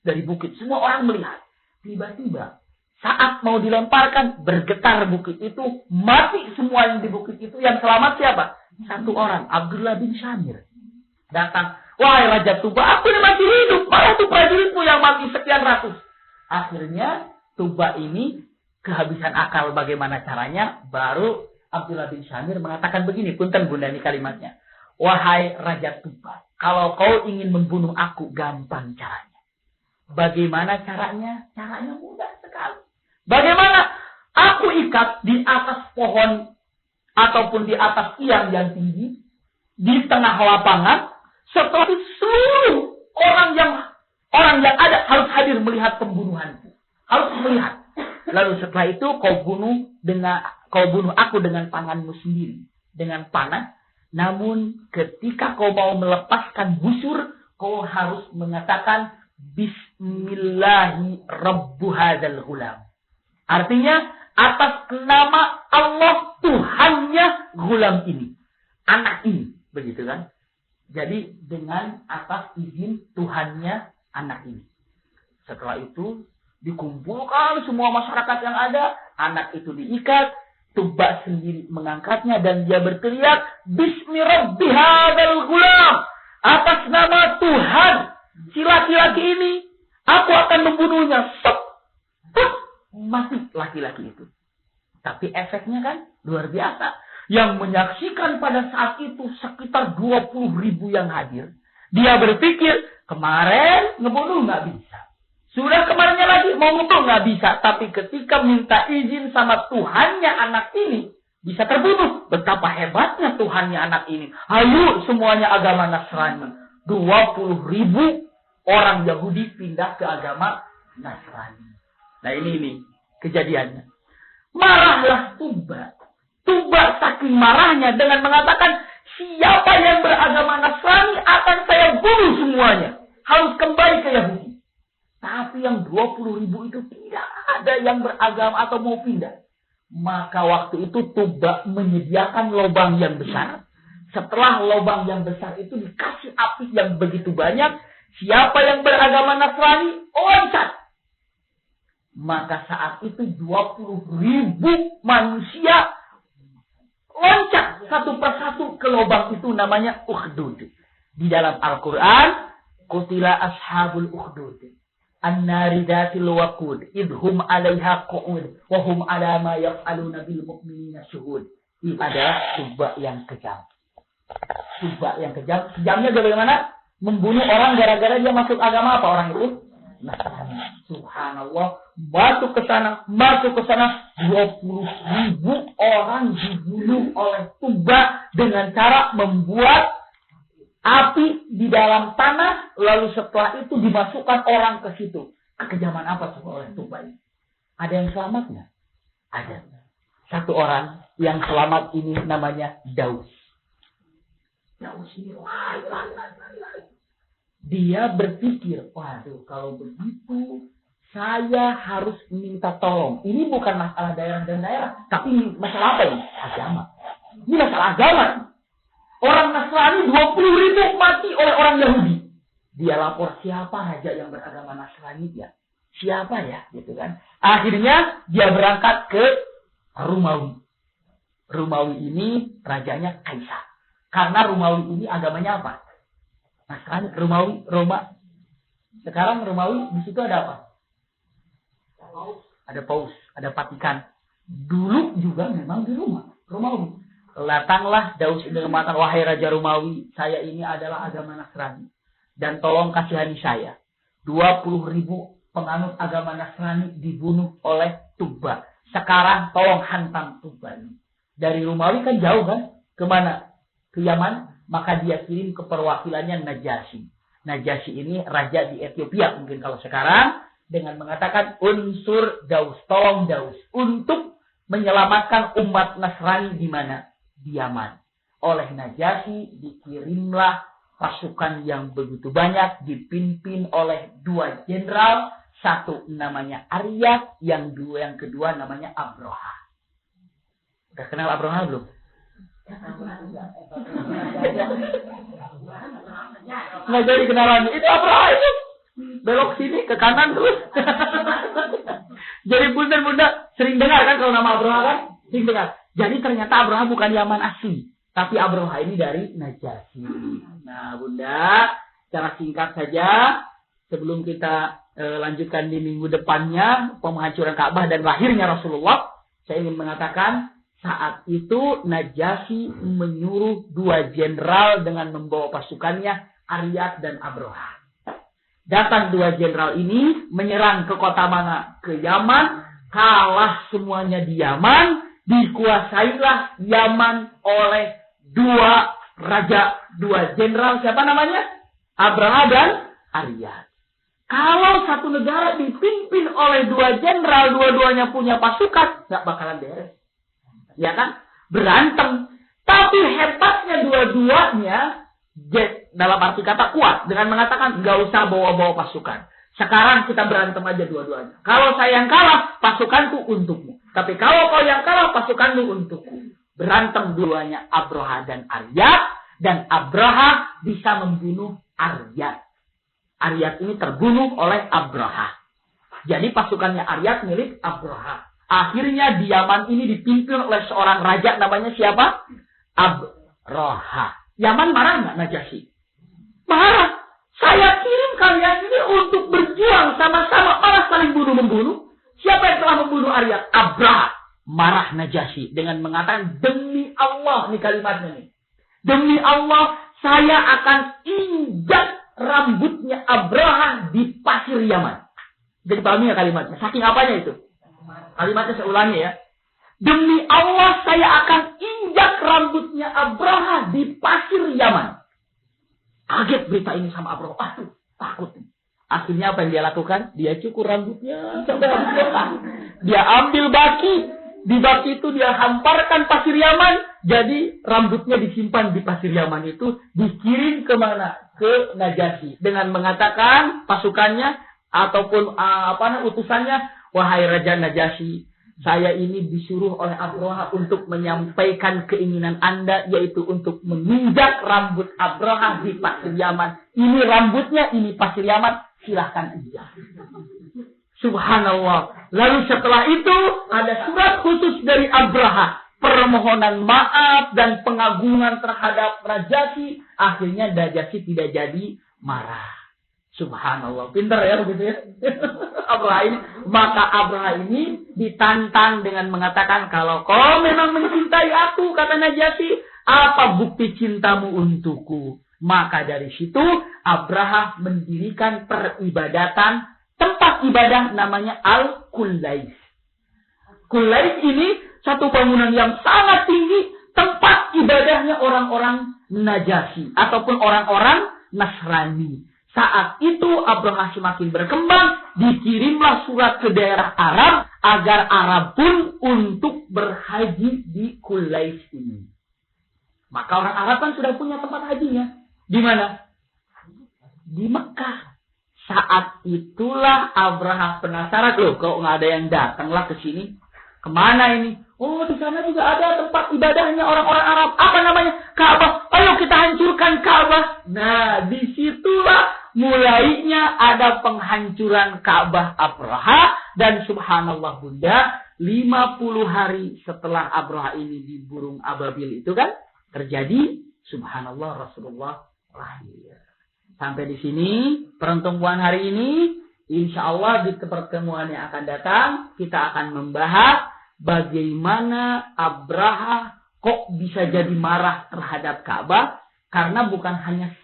dari bukit. Semua orang melihat. Tiba-tiba, saat mau dilemparkan, bergetar bukit itu. Mati semua yang di bukit itu. Yang selamat siapa? Satu orang. Abdullah bin Syamir. Datang. Wahai Raja Tuba, aku ini masih hidup. Mana tuh prajuritmu yang mati sekian ratus? Akhirnya, Tuba ini kehabisan akal bagaimana caranya. Baru Abdullah bin Syamir mengatakan begini. Punten bunda ini kalimatnya. Wahai Raja Tuba, kalau kau ingin membunuh aku, gampang caranya. Bagaimana caranya? Caranya mudah sekali. Bagaimana? Aku ikat di atas pohon ataupun di atas tiang yang tinggi, di tengah lapangan. Setelah itu seluruh orang yang ada harus hadir melihat pembunuhanku. Harus melihat. Lalu setelah itu kau bunuh aku dengan tanganmu sendiri, dengan panah. Namun ketika kau mau melepaskan busur, kau harus mengatakan Bismillahi Rabbu hadzal ghulam. Artinya atas nama Allah Tuhannya ghulam ini, anak ini, begitu kan? Jadi dengan atas izin Tuhannya anak ini. Setelah itu dikumpulkan semua masyarakat yang ada, anak itu diikat. Tuba sendiri mengangkatnya dan dia berteriak, Bismi Rabbi hadzal ghulam. Atas nama Tuhan si laki-laki ini, aku akan membunuhnya. Mati laki-laki itu. Tapi efeknya kan luar biasa. Yang menyaksikan pada saat itu sekitar 20.000 yang hadir. Dia berpikir, kemarin ngebunuh nggak bisa. Sudah kemarinnya lagi mau ngebunuh nggak bisa. Tapi ketika minta izin sama Tuhannya anak ini, bisa terbunuh. Betapa hebatnya Tuhannya anak ini. Ayo semuanya agama Nasrani. 20.000 orang Yahudi pindah ke agama Nasrani. Nah ini kejadiannya. Marahlah Tuba. Tuba saking marahnya dengan mengatakan, siapa yang beragama Nasrani akan saya bunuh semuanya. Harus kembali ke Yahudi. Tapi yang 20.000 itu tidak ada yang beragama atau mau pindah. Maka waktu itu Tuba menyediakan lubang yang besar. Setelah lubang yang besar itu dikasih api yang begitu banyak. Siapa yang beragama Nasrani, loncat. Maka saat itu 20.000 manusia loncat satu persatu ke lubang itu, namanya Ukhdud. Di dalam Al-Quran, Qutila ashabul Ukhdud. An-nari dhatil waqud. Idhum alaiha qu'ud. Wahum ala ma yaf'aluna bil mu'minina syuhud. Ini adalah Tuba yang kejam. Tuba yang kejam. Kejamnya bagaimana? Membunuh orang gara-gara dia masuk agama apa orang itu? Nasrani. Subhanallah. Masuk ke sana. 20.000 orang dibunuh oleh Tuba dengan cara membuat Api di dalam tanah, lalu setelah itu dimasukkan orang ke situ. Kekejaman apa tuh oleh tumbal ini? Ada yang selamat nggak? Ada. Satu orang yang selamat ini namanya Daus. Daus ini, dia berpikir, waduh kalau begitu saya harus minta tolong. Ini bukan masalah daerah dan daerah, tapi masalah apa ini? Agama. Ini masalah agama. Orang Nasrani 20.000 mati oleh orang Yahudi. Dia lapor, siapa raja yang beragama Nasrani ya? Siapa ya? Gitu kan. Akhirnya dia berangkat ke Romawi. Romawi ini rajanya Kaisar. Karena Romawi ini agamanya apa? Nasrani, Romawi, Roma. Sekarang Romawi di situ ada apa? Ada Paus, ada Vatikan. Dulu juga memang di Romawi. Datanglah Daus ini mengatakan, wahai Raja Romawi, saya ini adalah agama Nasrani. Dan tolong kasihani saya. 20.000 penganut agama Nasrani dibunuh oleh Tuba. Sekarang tolong hantam Tuba ini. Dari Romawi kan jauh kan? Kemana? Ke Yaman. Maka dia kirim ke perwakilannya Najasyi. Najasyi ini raja di Ethiopia. Mungkin kalau sekarang. Dengan mengatakan unsur Daus. Tolong Daus. Untuk menyelamatkan umat Nasrani di mana? Di Yaman. Oleh Najasyi dikirimlah pasukan yang begitu banyak. Dipimpin oleh 2 jenderal. Satu namanya Aryat. Yang kedua namanya Abraha. Udah kenal Abraha belum? Nggak jadi kenalan. Itu Abraha itu. Belok sini ke kanan terus. Jadi bunda sering dengar kan kalau nama Abraha kan? Sering dengar. Jadi ternyata Abraha bukan Yaman asli. Tapi Abraha ini dari Najasyi. Nah bunda, secara singkat saja. Sebelum kita lanjutkan di minggu depannya. Penghancuran Ka'bah dan lahirnya Rasulullah. Saya ingin mengatakan. Saat itu Najasyi menyuruh 2 jenderal dengan membawa pasukannya. Aryat dan Abraha. Datang 2 jenderal ini menyerang ke kota mana? Ke Yaman. Kalah semuanya di Yaman. Dikuasailah Yaman oleh 2 raja, 2 jenderal. Siapa namanya? Abraha dan Aryat. Kalau satu negara dipimpin oleh 2 jenderal, dua-duanya punya pasukan, nggak bakalan beres. Ya kan? Berantem. Tapi hebatnya dua-duanya, dalam arti kata kuat. Dengan mengatakan, nggak usah bawa-bawa pasukan. Sekarang kita berantem aja dua-duanya. Kalau saya yang kalah, pasukanku untukmu. Tapi kalau kau yang kalah, pasukanmu untukku. Berantem duanya Abraha dan Aryat. Dan Abraha bisa membunuh Aryat. Aryat ini terbunuh oleh Abraha. Jadi pasukannya Aryat milik Abraha. Akhirnya di Yaman ini dipimpin oleh seorang raja namanya siapa? Abraha. Yaman marah nggak Najasyi? Marah. Saya kirim kalian ini untuk berjuang sama-sama, malah saling bunuh-membunuh. Siapa yang telah membunuh Aryat? Abraha. Marah Najasyi dengan mengatakan, demi Allah, ini kalimatnya nih. Demi Allah, saya akan injak rambutnya Abraha di pasir Yaman. Jadi pahami ya kalimatnya? Saking apanya itu? Kalimatnya saya ulangi ya. Demi Allah saya akan injak rambutnya Abraha di pasir Yaman. Kaget berita ini sama Abraha. Aduh, takut. Akhirnya apa yang dia lakukan? Dia cukur rambutnya sampai rambutnya. Dia ambil baki. Di baki itu dia hamparkan pasir Yaman. Jadi rambutnya disimpan di pasir Yaman itu. Dikirim kemana? Ke Najasyi. Dengan mengatakan pasukannya ataupun utusannya. Wahai Raja Najasyi, saya ini disuruh oleh Abraha untuk menyampaikan keinginan Anda, yaitu untuk menginjak rambut Abraha di pasir Yaman. Ini rambutnya, ini pasir Yaman, silahkan injak. Subhanallah. Lalu setelah itu ada surat khusus dari Abraha, permohonan maaf dan pengagungan terhadap Najasyi. Akhirnya Najasyi tidak jadi marah. Subhanallah. Pintar ya begitu ya. Abraha ini. Maka Abraha ini ditantang dengan mengatakan, kalau kau memang mencintai aku, kata Najasyi, apa bukti cintamu untukku? Maka dari situ Abraha mendirikan peribadatan, tempat ibadah namanya Al-Qulais. Qulais ini satu bangunan yang sangat tinggi, tempat ibadahnya orang-orang Najasyi ataupun orang-orang Nasrani. Saat itu Abraha semakin berkembang, dikirimlah surat ke daerah Arab agar Arab pun untuk berhaji di Qulais ini. Maka orang Arab kan sudah punya tempat hajinya. Di mana? Di Mekah. Saat itulah Abraha penasaran, loh kok nggak ada yang datanglah ke sini. Kemana ini? Oh, di sana juga ada tempat ibadahnya orang-orang Arab. Apa namanya? Ka'bah. Ayo kita hancurkan Ka'bah. Nah, disitulah mulainya ada penghancuran Ka'bah Abraha. Dan subhanallah Bunda, 50 hari setelah Abraha ini di burung ababil itu kan, terjadi subhanallah Rasulullah lahir. Sampai di sini pertemuan hari ini. Insya Allah di pertemuan yang akan datang kita akan membahas bagaimana Abraha kok bisa jadi marah terhadap Ka'bah. Karena bukan hanya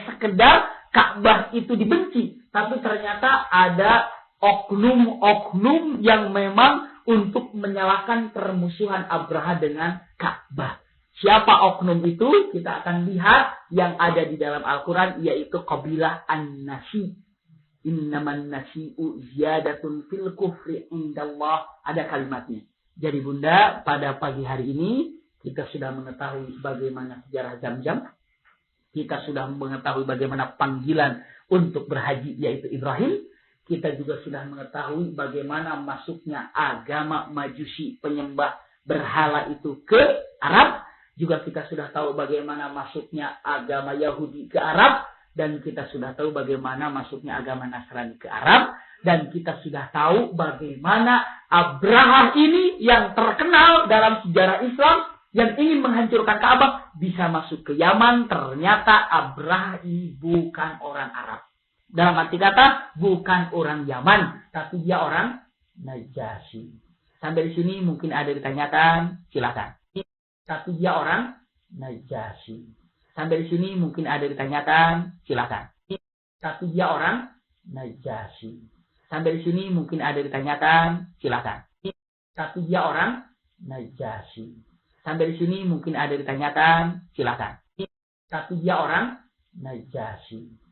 sekedar Ka'bah itu dibenci. Tapi ternyata ada oknum-oknum yang memang untuk menyalahkan permusuhan Abraha dengan Ka'bah. Siapa oknum itu? Kita akan lihat yang ada di dalam Al-Quran, yaitu kabilah An-Nasi. Innaman nasi'u ziyadatun fil kufri indallah. Ada kalimatnya. Jadi Bunda, pada pagi hari ini, kita sudah mengetahui bagaimana sejarah Zamzam. Kita sudah mengetahui bagaimana panggilan untuk berhaji, yaitu Ibrahim. Kita juga sudah mengetahui bagaimana masuknya agama Majusi, penyembah berhala itu ke Arab. Juga kita sudah tahu bagaimana masuknya agama Yahudi ke Arab. Dan kita sudah tahu bagaimana masuknya agama Nasrani ke Arab. Dan kita sudah tahu bagaimana Abraha ini yang terkenal dalam sejarah Islam. Yang ingin menghancurkan Ka'bah bisa masuk ke Yaman. Ternyata Abraha ini bukan orang Arab. Dalam arti kata bukan orang Yaman. Tapi dia orang Najasyi. Sampai di sini mungkin ada ditanyakan. Silakan. Tapi dia orang Najasyi. Sampai di sini mungkin ada ditanyakan. Silakan. Tapi dia orang Najasyi. Sampai di sini mungkin ada ditanyakan. Silakan. Tapi dia orang Najasyi. Sampai di sini mungkin ada ditanyakan. Silakan. Tapi dia orang Najasyi.